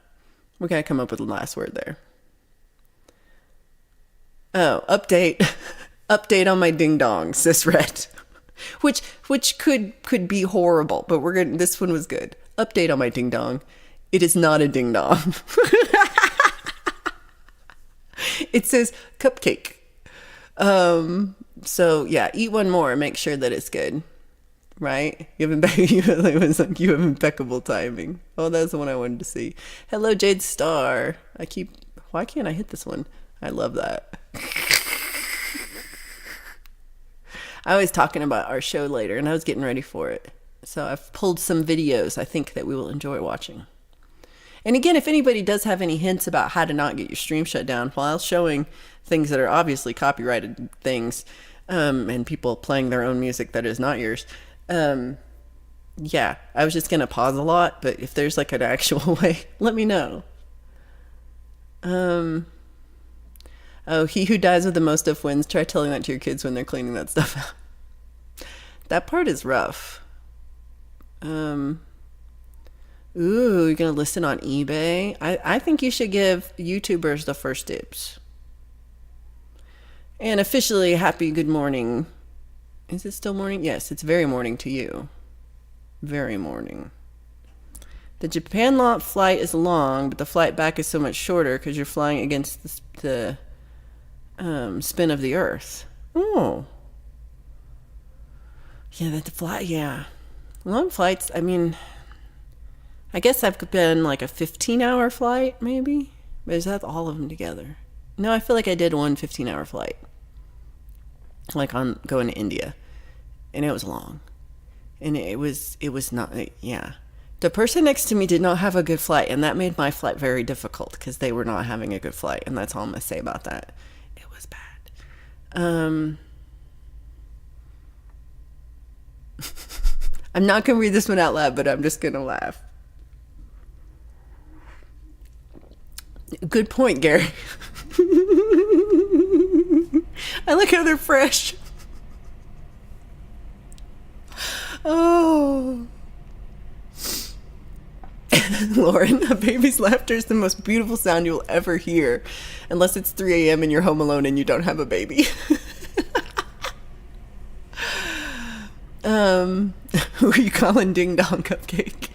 S1: We gotta come up with the last word there. Oh, update. Update on my ding dong, sis Red. Which could be horrible, but this one was good. Update on my ding dong. It is not a ding dong. It says cupcake. So yeah, eat one more and make sure that it's good. Right? You have impeccable timing. Oh, that's the one I wanted to see. Hello, Jade Star. Why can't I hit this one? I love that. I was talking about our show later and I was getting ready for it. So I've pulled some videos I think that we will enjoy watching. And again, if anybody does have any hints about how to not get your stream shut down while showing things that are obviously copyrighted things, and people playing their own music that is not yours, yeah, I was just going to pause a lot, but if there's like an actual way, let me know. Oh, he who dies with the most of wins. Try telling that to your kids when they're cleaning that stuff out. That part is rough. Ooh, you're going to list it on eBay? I think you should give YouTubers the first dibs. And officially, happy good morning. Is it still morning? Yes, it's very morning to you. Very morning. The Japan lot flight is long, but the flight back is so much shorter because you're flying against the spin of the Earth. Oh. Yeah, yeah. Long flights, I mean, I guess I've been like a 15-hour flight, maybe? But is that all of them together? No, I feel like I did one 15-hour flight. Like on going to India. And it was long. And it was not, yeah. The person next to me did not have a good flight, and that made my flight very difficult because they were not having a good flight, and that's all I'm going to say about that. It was was bad. I'm not going to read this one out loud, but I'm just going to laugh. Good point, Gary. I like how they're fresh. Oh. Lauren, a baby's laughter is the most beautiful sound you'll ever hear, unless it's 3 a.m. and you're home alone and you don't have a baby. Who are you calling Ding Dong Cupcake?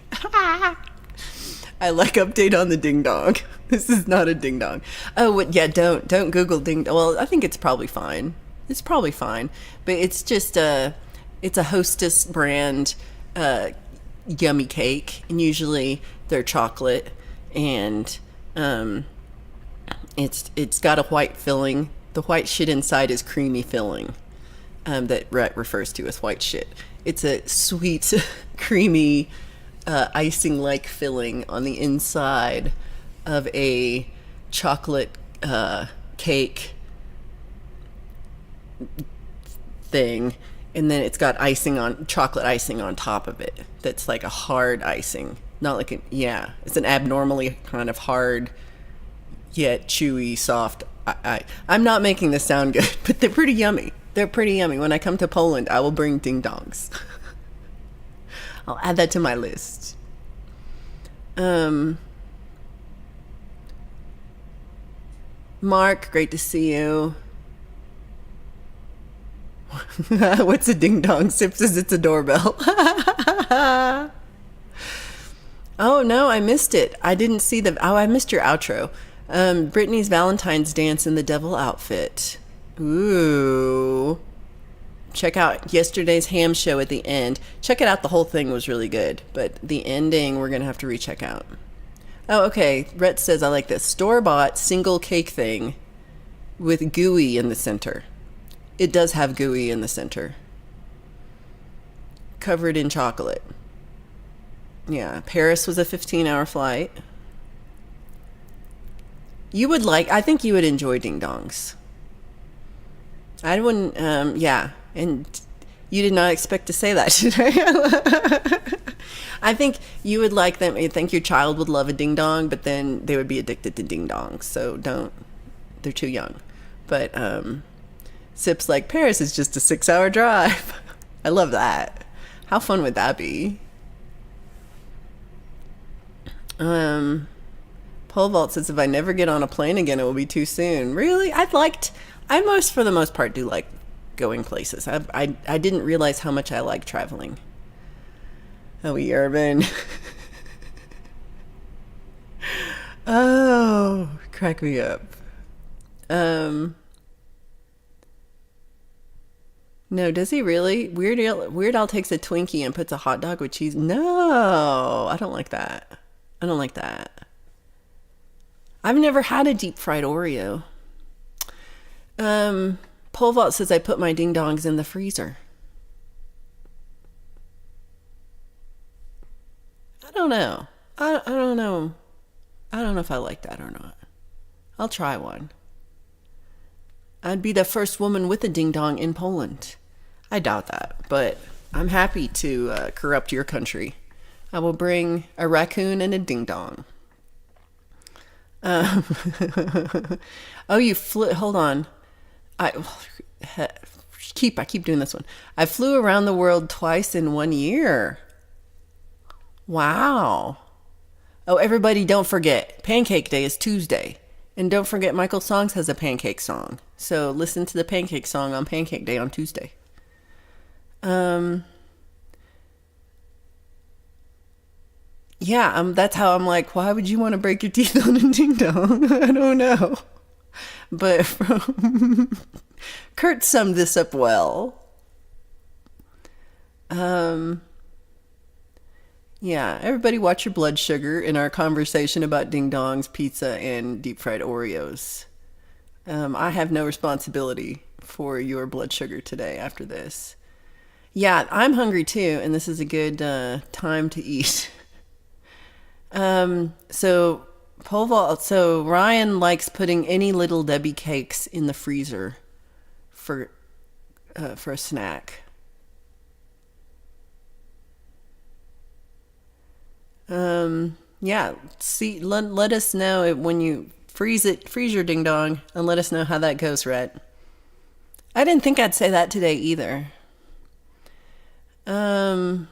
S1: I like update on the ding dong. This is not a ding dong. Oh, yeah, don't Google ding dong. Well, I think it's probably fine. It's probably fine, but it's just it's a Hostess brand yummy cake, and usually they're chocolate, and it's got a white filling. The white shit inside is creamy filling. That Rhett refers to as white shit. It's a sweet, creamy, icing-like filling on the inside of a chocolate cake thing, and then it's got chocolate icing on top of it. That's like a hard icing, not like it's an abnormally kind of hard, yet chewy, soft. I'm not making this sound good, but they're pretty yummy. They're pretty yummy. When I come to Poland, I will bring ding dongs. I'll add that to my list. Mark, great to see you. What's a ding dong? Sip says it's a doorbell. Oh no, I missed it. I didn't see I missed your outro. Brittany's Valentine's dance in the devil outfit. Ooh. Check out yesterday's ham show at the end. Check it out. The whole thing was really good, but the ending we're going to have to recheck out. Oh, okay. Rhett says, I like this. Store-bought single cake thing with gooey in the center. It does have gooey in the center. Covered in chocolate. Yeah. Paris was a 15-hour flight. I think you would enjoy ding dongs. I wouldn't, yeah. And you did not expect to say that today. I think you would like them. I think your child would love a ding dong, but then they would be addicted to ding dongs. So they're too young. But Sip's like, Paris is just a 6-hour drive. I love that. How fun would that be? Pole Vault says, if I never get on a plane again, it will be too soon. Really? For the most part, do like going places. I didn't realize how much I like traveling. Oh, Urban. Oh, crack me up. No, does he really? Weird Al takes a Twinkie and puts a hot dog with cheese. No, I don't like that. I've never had a deep fried Oreo. Pole Vault says I put my ding dongs in the freezer. I don't know. I don't know. I don't know if I like that or not. I'll try one. I'd be the first woman with a ding dong in Poland. I doubt that, but I'm happy to corrupt your country. I will bring a raccoon and a ding dong. Oh, you flew. Hold on. I keep doing this one. I flew around the world twice in 1 year. Wow. Oh, everybody, don't forget, Pancake Day is Tuesday. And don't forget, Michael Songs has a pancake song. So listen to the pancake song on Pancake Day on Tuesday. Yeah, that's how I'm like, why would you want to break your teeth on a ding dong? I don't know. But Kurt summed this up well. Yeah, everybody watch your blood sugar in our conversation about ding dongs, pizza, and deep fried Oreos. I have no responsibility for your blood sugar today after this. Yeah, I'm hungry too, and this is a good time to eat. So pole vault. So Ryan likes putting any Little Debbie cakes in the freezer for a snack. Yeah. See, let us know when you freeze your ding dong, and let us know how that goes, Rhett. I didn't think I'd say that today either. Um,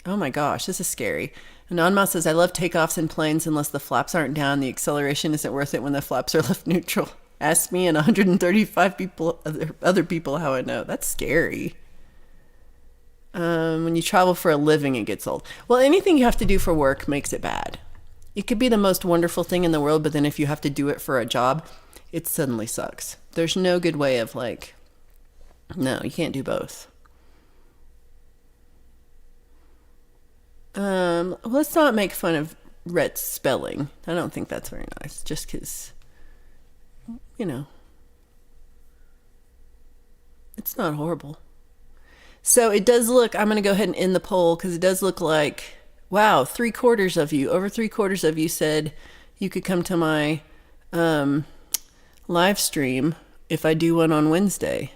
S1: oh my gosh, this is scary. Anonymous says, I love takeoffs in planes unless the flaps aren't down. The acceleration isn't worth it when the flaps are left neutral. Ask me and 135 people, other people, how I know. That's scary. When you travel for a living, it gets old. Well, anything you have to do for work makes it bad. It could be the most wonderful thing in the world, but then if you have to do it for a job, it suddenly sucks. There's no good way of like, no, you can't do both. Let's not make fun of Rhett's spelling. I don't think that's very nice. Just because, you know, it's not horrible. So it does look, I'm going to go ahead and end the poll because it does look like, wow, over 3/4 of you said you could come to my live stream if I do one on Wednesday.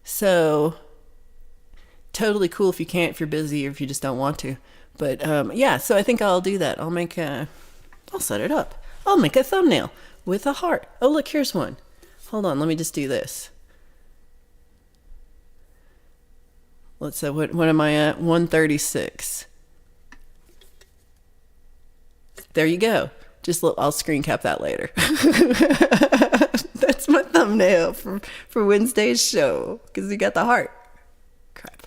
S1: So totally cool if you can't, if you're busy, or if you just don't want to. But yeah, so I think I'll do that. I'll set it up. I'll make a thumbnail with a heart. Oh, look, here's one. Hold on, let me just do this. Let's say, what am I at? 136. There you go. I'll screen cap that later. That's my thumbnail for Wednesday's show, because you got the heart. Crap.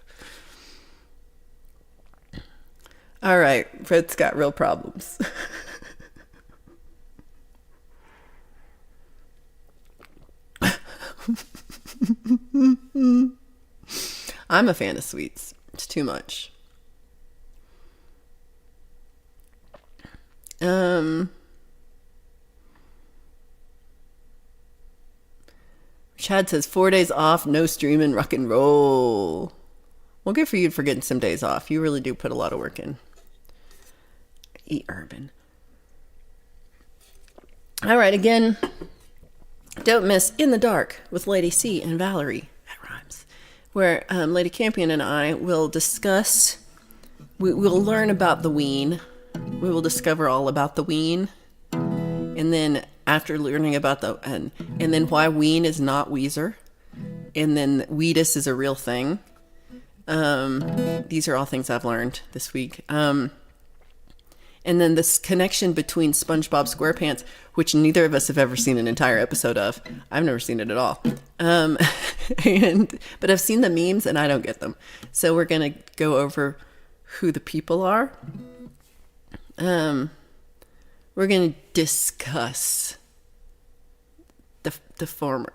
S1: All right, Fred's got real problems. I'm a fan of sweets. It's too much. Chad says 4 days off, no streaming, rock and roll. Well, good for you for getting some days off. You really do put a lot of work in. Eat urban. All right, again, don't miss In the Dark with Lady C and Valerie. That rhymes. Where Lady Campion and I will discuss, we'll learn about the ween. We will discover all about the ween. And then after learning about and then why ween is not Weezer. And then Wheatus is a real thing. These are all things I've learned this week. And then this connection between SpongeBob SquarePants, which neither of us have ever seen an entire episode of. I've never seen it at all. But I've seen the memes and I don't get them. So we're going to go over who the people are. We're going to discuss the former.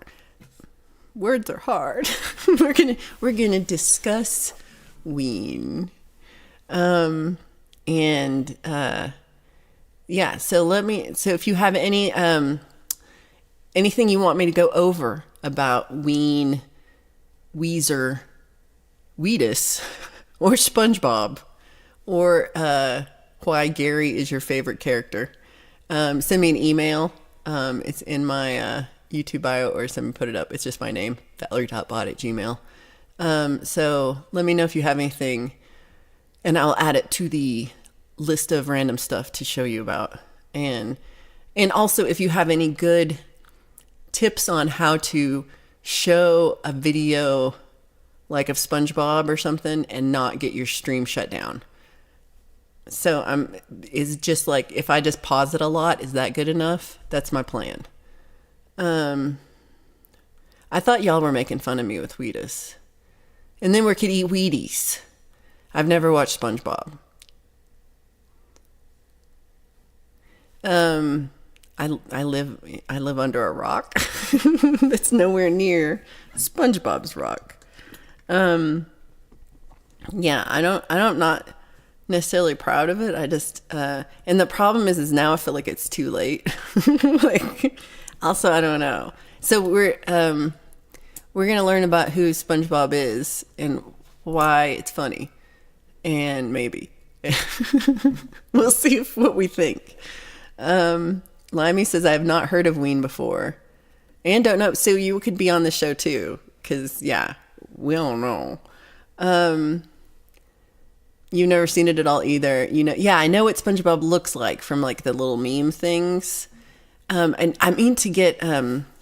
S1: Words are hard. we're gonna discuss ween. Yeah, so if you have any anything you want me to go over about ween, Weezer, Wheatus, or SpongeBob, or why Gary is your favorite character, send me an email. It's in my YouTube bio, or someone put it up. It's just my name, valerie.bot@gmail. So let me know if you have anything, and I'll add it to the list of random stuff to show you about. And also, if you have any good tips on how to show a video like of SpongeBob or something and not get your stream shut down. So is just like, if I just pause it a lot, is that good enough? That's my plan. I thought y'all were making fun of me with Wheatus. And then we could eat Wheaties. I've never watched SpongeBob. I live under a rock. That's nowhere near SpongeBob's rock. Yeah, I'm not necessarily proud of it. I just and the problem is now I feel like it's too late. Like, also, I don't know. So we're gonna learn about who SpongeBob is and why it's funny, and maybe we'll see what we think. Limey says, I have not heard of Ween before. And don't know. So you could be on the show too. Because, yeah, we don't know. You've never seen it at all either. You know, yeah, I know what SpongeBob looks like from like the little meme things. And I mean to get,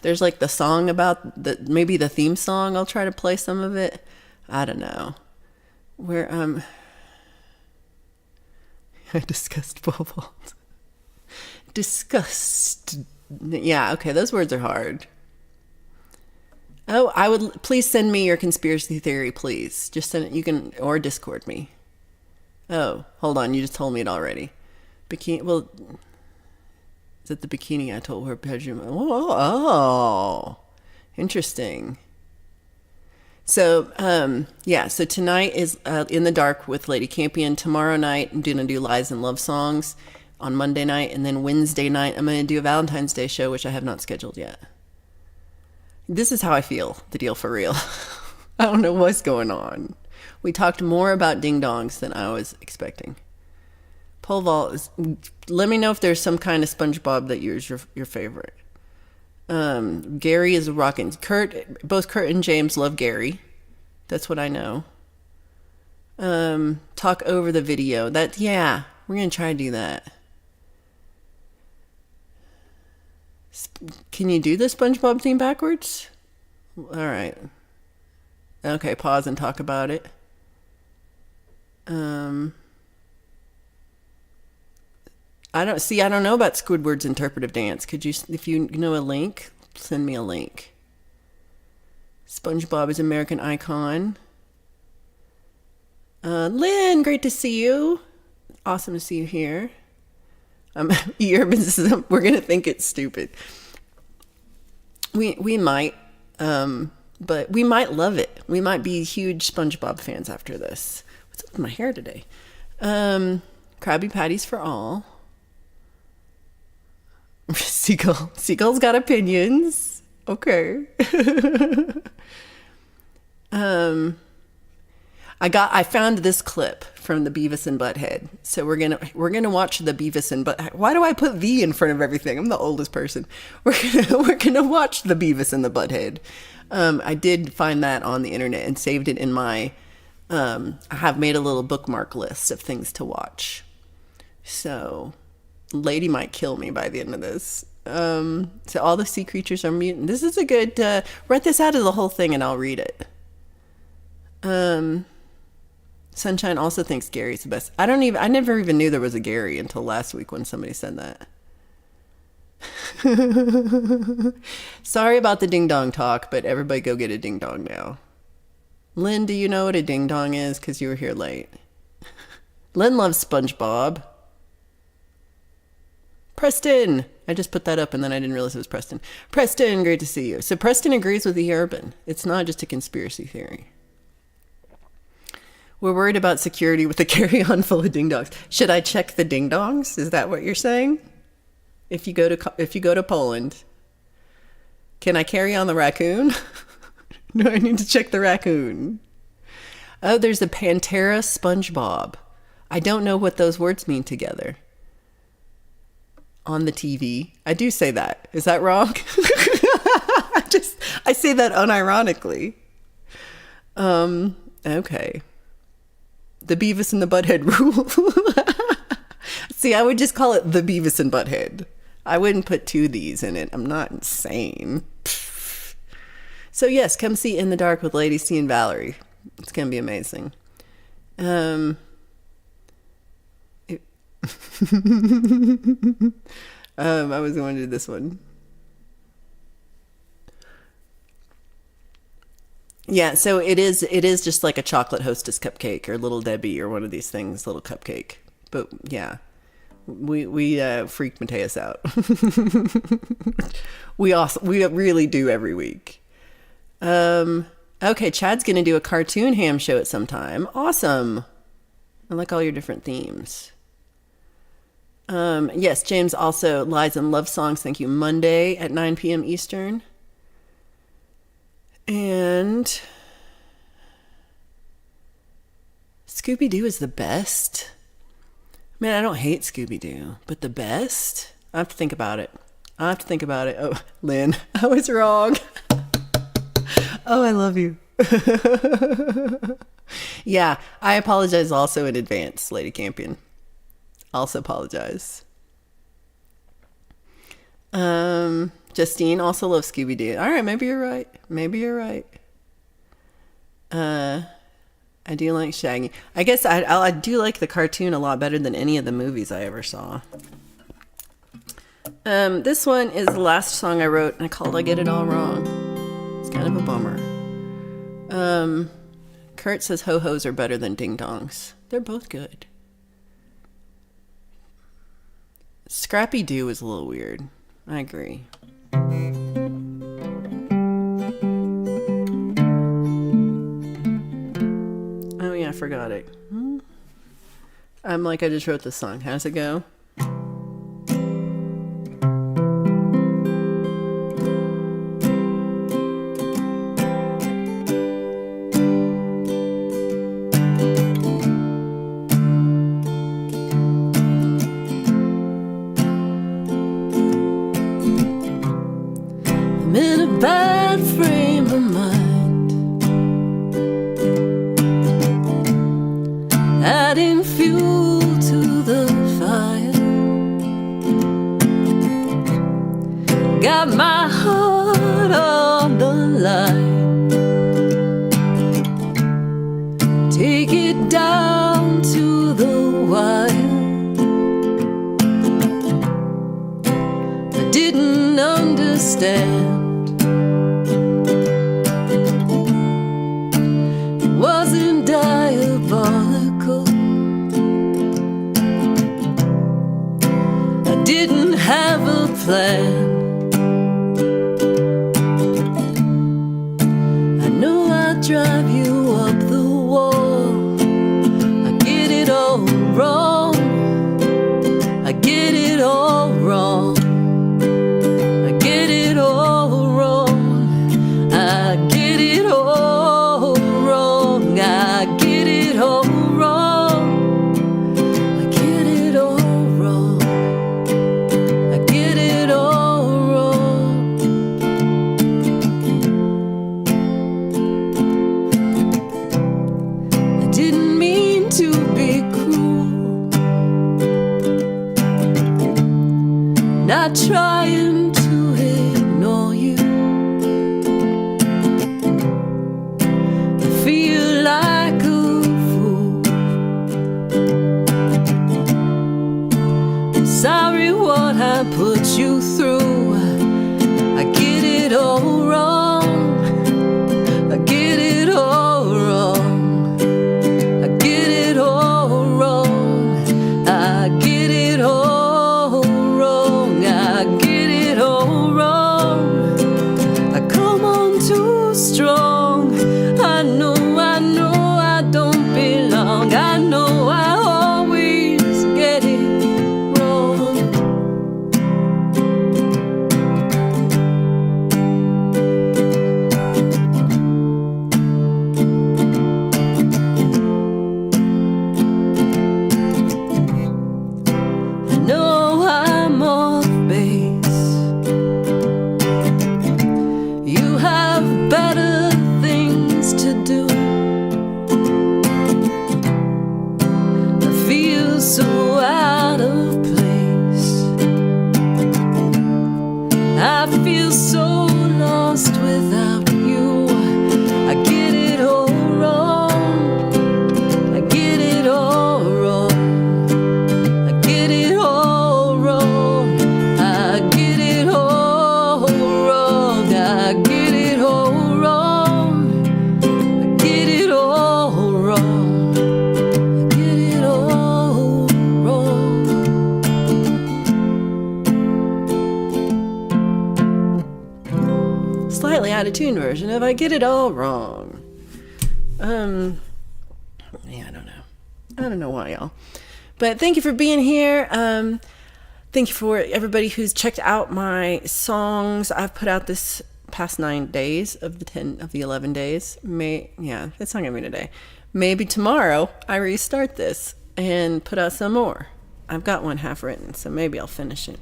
S1: there's like the song about maybe the theme song. I'll try to play some of it. I don't know. Where, I discussed pole vault. Disgust. Yeah, okay, those words are hard. Oh, please send me your conspiracy theory, please. Just send it, you can, or Discord me. Oh, hold on, you just told me it already. Bikini, well, is it the bikini I told her bedroom? Oh, interesting. So, yeah, so tonight is In the Dark with Lady Campion. Tomorrow night, I'm going to do Lies and Love Songs on Monday night. And then Wednesday night, I'm going to do a Valentine's Day show, which I have not scheduled yet. This is how I feel, the deal for real. I don't know what's going on. We talked more about ding-dongs than I was expecting. Pole vault is... Let me know if there's some kind of SpongeBob that yours your favorite. Gary is rocking. Both Kurt and James love Gary. That's what I know. Talk over the video. Yeah, we're gonna try to do that. Can you do the SpongeBob theme backwards? All right. Okay, pause and talk about it. I don't know about Squidward's interpretive dance. Could you, if you know a link, send me a link. SpongeBob is American icon. Lynn, great to see you. Awesome to see you here. We're gonna think it's stupid. We might, but we might love it. We might be huge SpongeBob fans after this. What's up with my hair today? Krabby Patties for all. Seagull's got opinions. Okay. I found this clip from the Beavis and Butthead. So we're gonna watch the Beavis and Butthead. Why do I put the in front of everything? I'm the oldest person. We're gonna watch the Beavis and the Butthead. I did find that on the internet and saved it in my. I have made a little bookmark list of things to watch. So. Lady might kill me by the end of this. So all the sea creatures are mutant. This is a good, write this out as the whole thing and I'll read it. Sunshine also thinks Gary's the best. I never even knew there was a Gary until last week when somebody said that. Sorry about the ding dong talk, but everybody go get a ding dong now. Lynn, do you know what a ding dong is? Because you were here late. Lynn loves SpongeBob. Preston! I just put that up and then I didn't realize it was Preston. Preston, great to see you. So Preston agrees with the urban. It's not just a conspiracy theory. We're worried about security with the carry-on full of ding-dongs. Should I check the ding-dongs? Is that what you're saying? If you go to Poland, can I carry on the raccoon? No, I need to check the raccoon. Oh, there's a Pantera SpongeBob. I don't know what those words mean together. On the TV. I do say that. Is that wrong? I say that unironically. Okay. The Beavis and the Butthead rule. See, I would just call it the Beavis and Butthead. I wouldn't put two Th's in it. I'm not insane. So yes, come see In the Dark with Lady C and Valerie. It's going to be amazing. I was going to do this one. Yeah, so it is just like a chocolate Hostess cupcake or Little Debbie or one of these things, little cupcake. But yeah, we freak Mateus out. We really do every week. Okay, Chad's gonna do a cartoon ham show at some time. Awesome. I like all your different themes. Yes, James also Lies and Love Songs. Thank you. Monday at 9 p.m. Eastern. And Scooby-Doo is the best. Man, I don't hate Scooby-Doo, but the best? I have to think about it. Oh, Lynn, I was wrong. Oh, I love you. Yeah, I apologize also in advance, Lady Campion. Also apologize. Justine also loves Scooby Doo. All right, maybe you're right. Maybe you're right. I do like Shaggy. I guess I do like the cartoon a lot better than any of the movies I ever saw. This one is the last song I wrote, and I called "I Get It All Wrong." It's kind of a bummer. Kurt says ho-hos are better than ding-dongs. They're both good. Scrappy Doo is a little weird. I agree. Oh yeah, I forgot it. I just wrote this song. How's it go? I'm in a bad frame of mind, adding fuel to the fire. Got my heart on the line, take it down to the wire. I didn't understand, wasn't diabolical. I didn't have a plan. I know I drive you up the wall. I get it all wrong. I get it all wrong. I get it all wrong. I get it all wrong. I get it all wrong. I get it all wrong. I get it all wrong. I didn't mean to be cruel, not trying to ignore you. I feel like a fool. I'm sorry what I put you through. I get it all wrong. I get it all wrong. I get it all wrong. I get it all wrong. I get it all wrong. I come on too strong. I know I don't belong. I know I always get it wrong. I know I'm off base. You have better things to do. I feel so out of place. I feel so lost without you. I get it all wrong. I get it all wrong. I get it all wrong. I get it all wrong. I get it all wrong. I get it all wrong. I get it all wrong. Slightly out of tune version of "I Get It All Wrong." Yeah, I don't know. I don't know why, y'all. But thank you for being here. Thank you for everybody who's checked out my songs I've put out this past 9 days of the 11 days. It's not gonna be today. Maybe tomorrow I restart this and put out some more. I've got one half written, so maybe I'll finish it.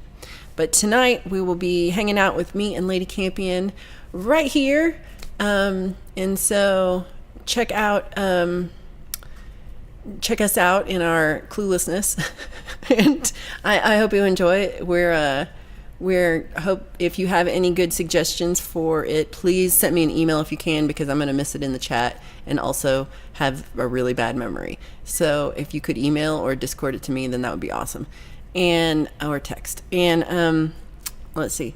S1: But tonight we will be hanging out with me and Lady Campion right here. And so check us out in our cluelessness. And I hope you enjoy it. We're hope if you have any good suggestions for it, please send me an email if you can, because I'm going to miss it in the chat and also have a really bad memory. So if you could email or Discord it to me, then that would be awesome. And or text. And let's see.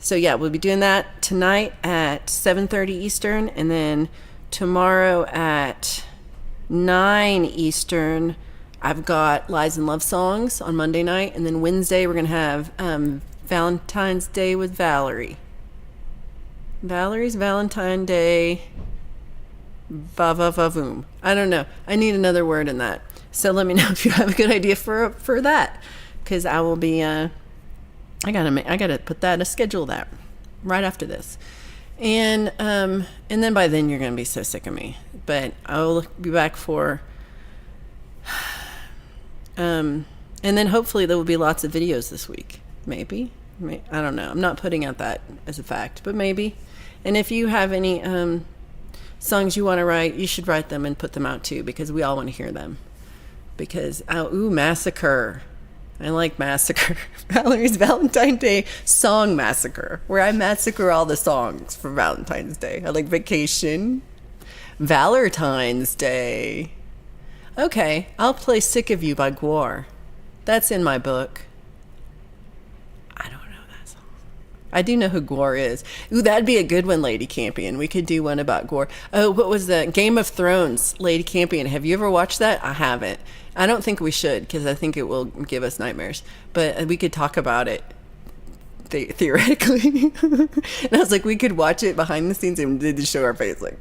S1: So yeah, we'll be doing that tonight at 7:30 Eastern, and then tomorrow at 9 Eastern. I've got Lies and Love Songs on Monday night, and then Wednesday we're gonna have Valentine's Day with Valerie. Valerie's Valentine Day. Va-va-va-voom. I don't know. I need another word in that. So let me know if you have a good idea for that, because I will be. I gotta put that, schedule that right after this, and then by then you're gonna be so sick of me. But I'll be back for. And then hopefully there will be lots of videos this week. Maybe. I don't know. I'm not putting out that as a fact, but maybe. And if you have any songs you want to write, you should write them and put them out too, because we all want to hear them. Because, Massacre. I like Massacre. Valerie's Valentine Day Song Massacre, where I massacre all the songs for Valentine's Day. I like Vacation. Valentine's Day. Okay, I'll play Sick of You by Gwar. That's in my book. I don't know that song. I do know who Gwar is. Ooh, that'd be a good one, Lady Campion. We could do one about Gwar. Oh, what was that? Game of Thrones, Lady Campion. Have you ever watched that? I haven't. I don't think we should, because I think it will give us nightmares. But we could talk about it theoretically. And I was like, we could watch it behind the scenes and just show our face. Like,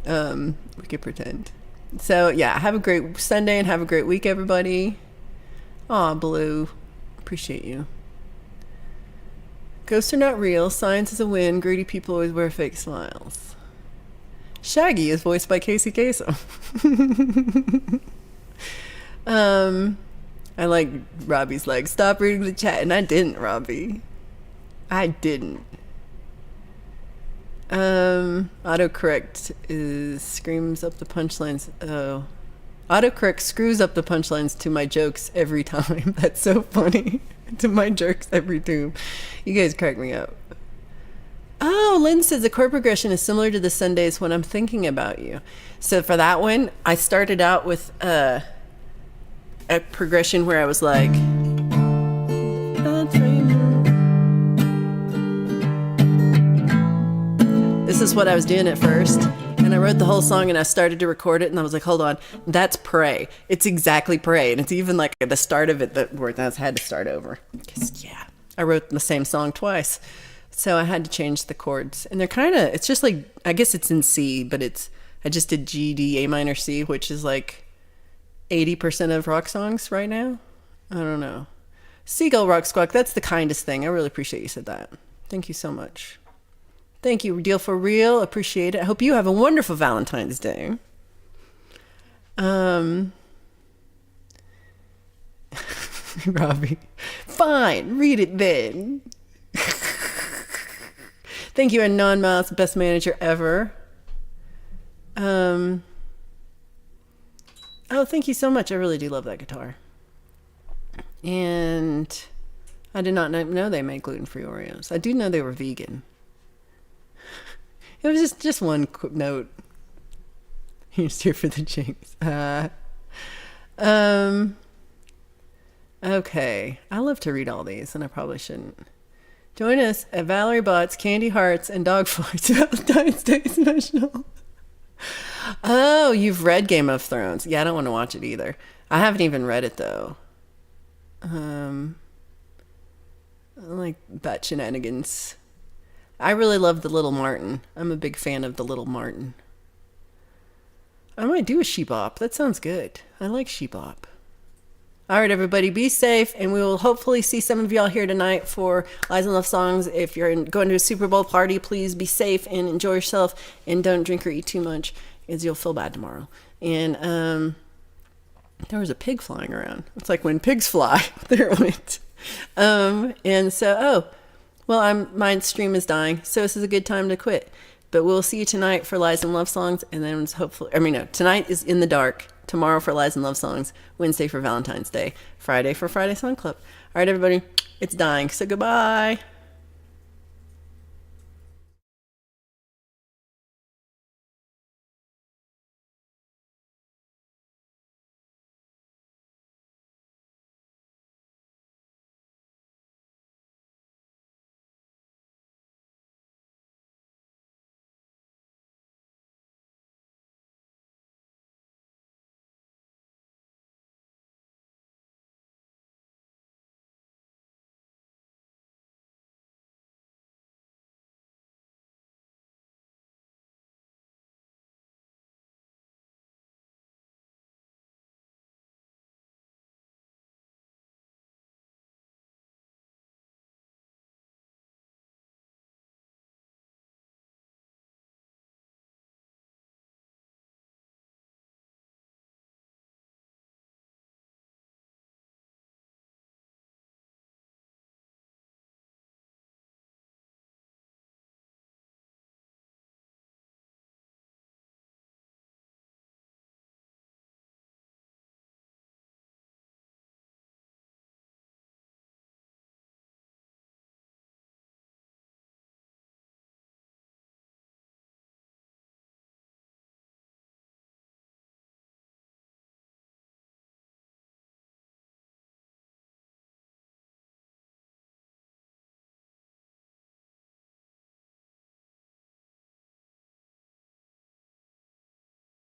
S1: we could pretend. So, yeah, have a great Sunday and have a great week, everybody. Aw, Blue. Appreciate you. Ghosts are not real. Science is a win. Greedy people always wear fake smiles. Shaggy is voiced by Casey Kasem. I like Robbie's like, stop reading the chat. And I didn't, Robbie. I didn't. Autocorrect screams up the punchlines. Oh. Autocorrect screws up the punchlines to my jokes every time. That's so funny. To my jokes every time. You guys crack me up. Oh, Lynn says the chord progression is similar to the Sundays When I'm Thinking About You. So for that one, I started out with a progression where I was like... This is what I was doing at first. And I wrote the whole song and I started to record it and I was like, hold on, that's Pray. It's exactly Pray. And it's even like at the start of it where I had to start over. Because, yeah, I wrote the same song twice. So I had to change the chords. And they're kind of, it's just like, I guess it's in C, but I just did G, D, A minor, C, which is like 80% of rock songs right now. I don't know. Seagull Rock Squawk, that's the kindest thing. I really appreciate you said that. Thank you so much. Thank you, Deal for Real. Appreciate it. I hope you have a wonderful Valentine's Day. Robbie. Fine, read it then. Thank you, Anon Mouse, best manager ever. Oh, thank you so much. I really do love that guitar. And I did not know they made gluten-free Oreos. I do know they were vegan. It was just one note. Here's here for the jinx. Okay. I love to read all these, and I probably shouldn't. Join us at Valerie Bott's Candy Hearts and Dog Farts Valentine's Day Special. Oh, you've read Game of Thrones. Yeah, I don't want to watch it either. I haven't even read it, though. I like Bat Shenanigans. I really love The Little Martin. I'm a big fan of The Little Martin. I might do a She-Bop. That sounds good. I like She-Bop. All right, everybody, be safe, and we will hopefully see some of y'all here tonight for Lies and Love Songs. If you're going to a Super Bowl party, please be safe and enjoy yourself, and don't drink or eat too much, because you'll feel bad tomorrow. And There was a pig flying around. It's like when pigs fly. There it went. And so, well, my stream is dying, so this is a good time to quit. But we'll see you tonight for Lies and Love Songs, and then hopefully, no, tonight is In the Dark, tomorrow for Lies and Love Songs, Wednesday for Valentine's Day, Friday for Friday Song Club. All right, everybody, it's dying, so goodbye.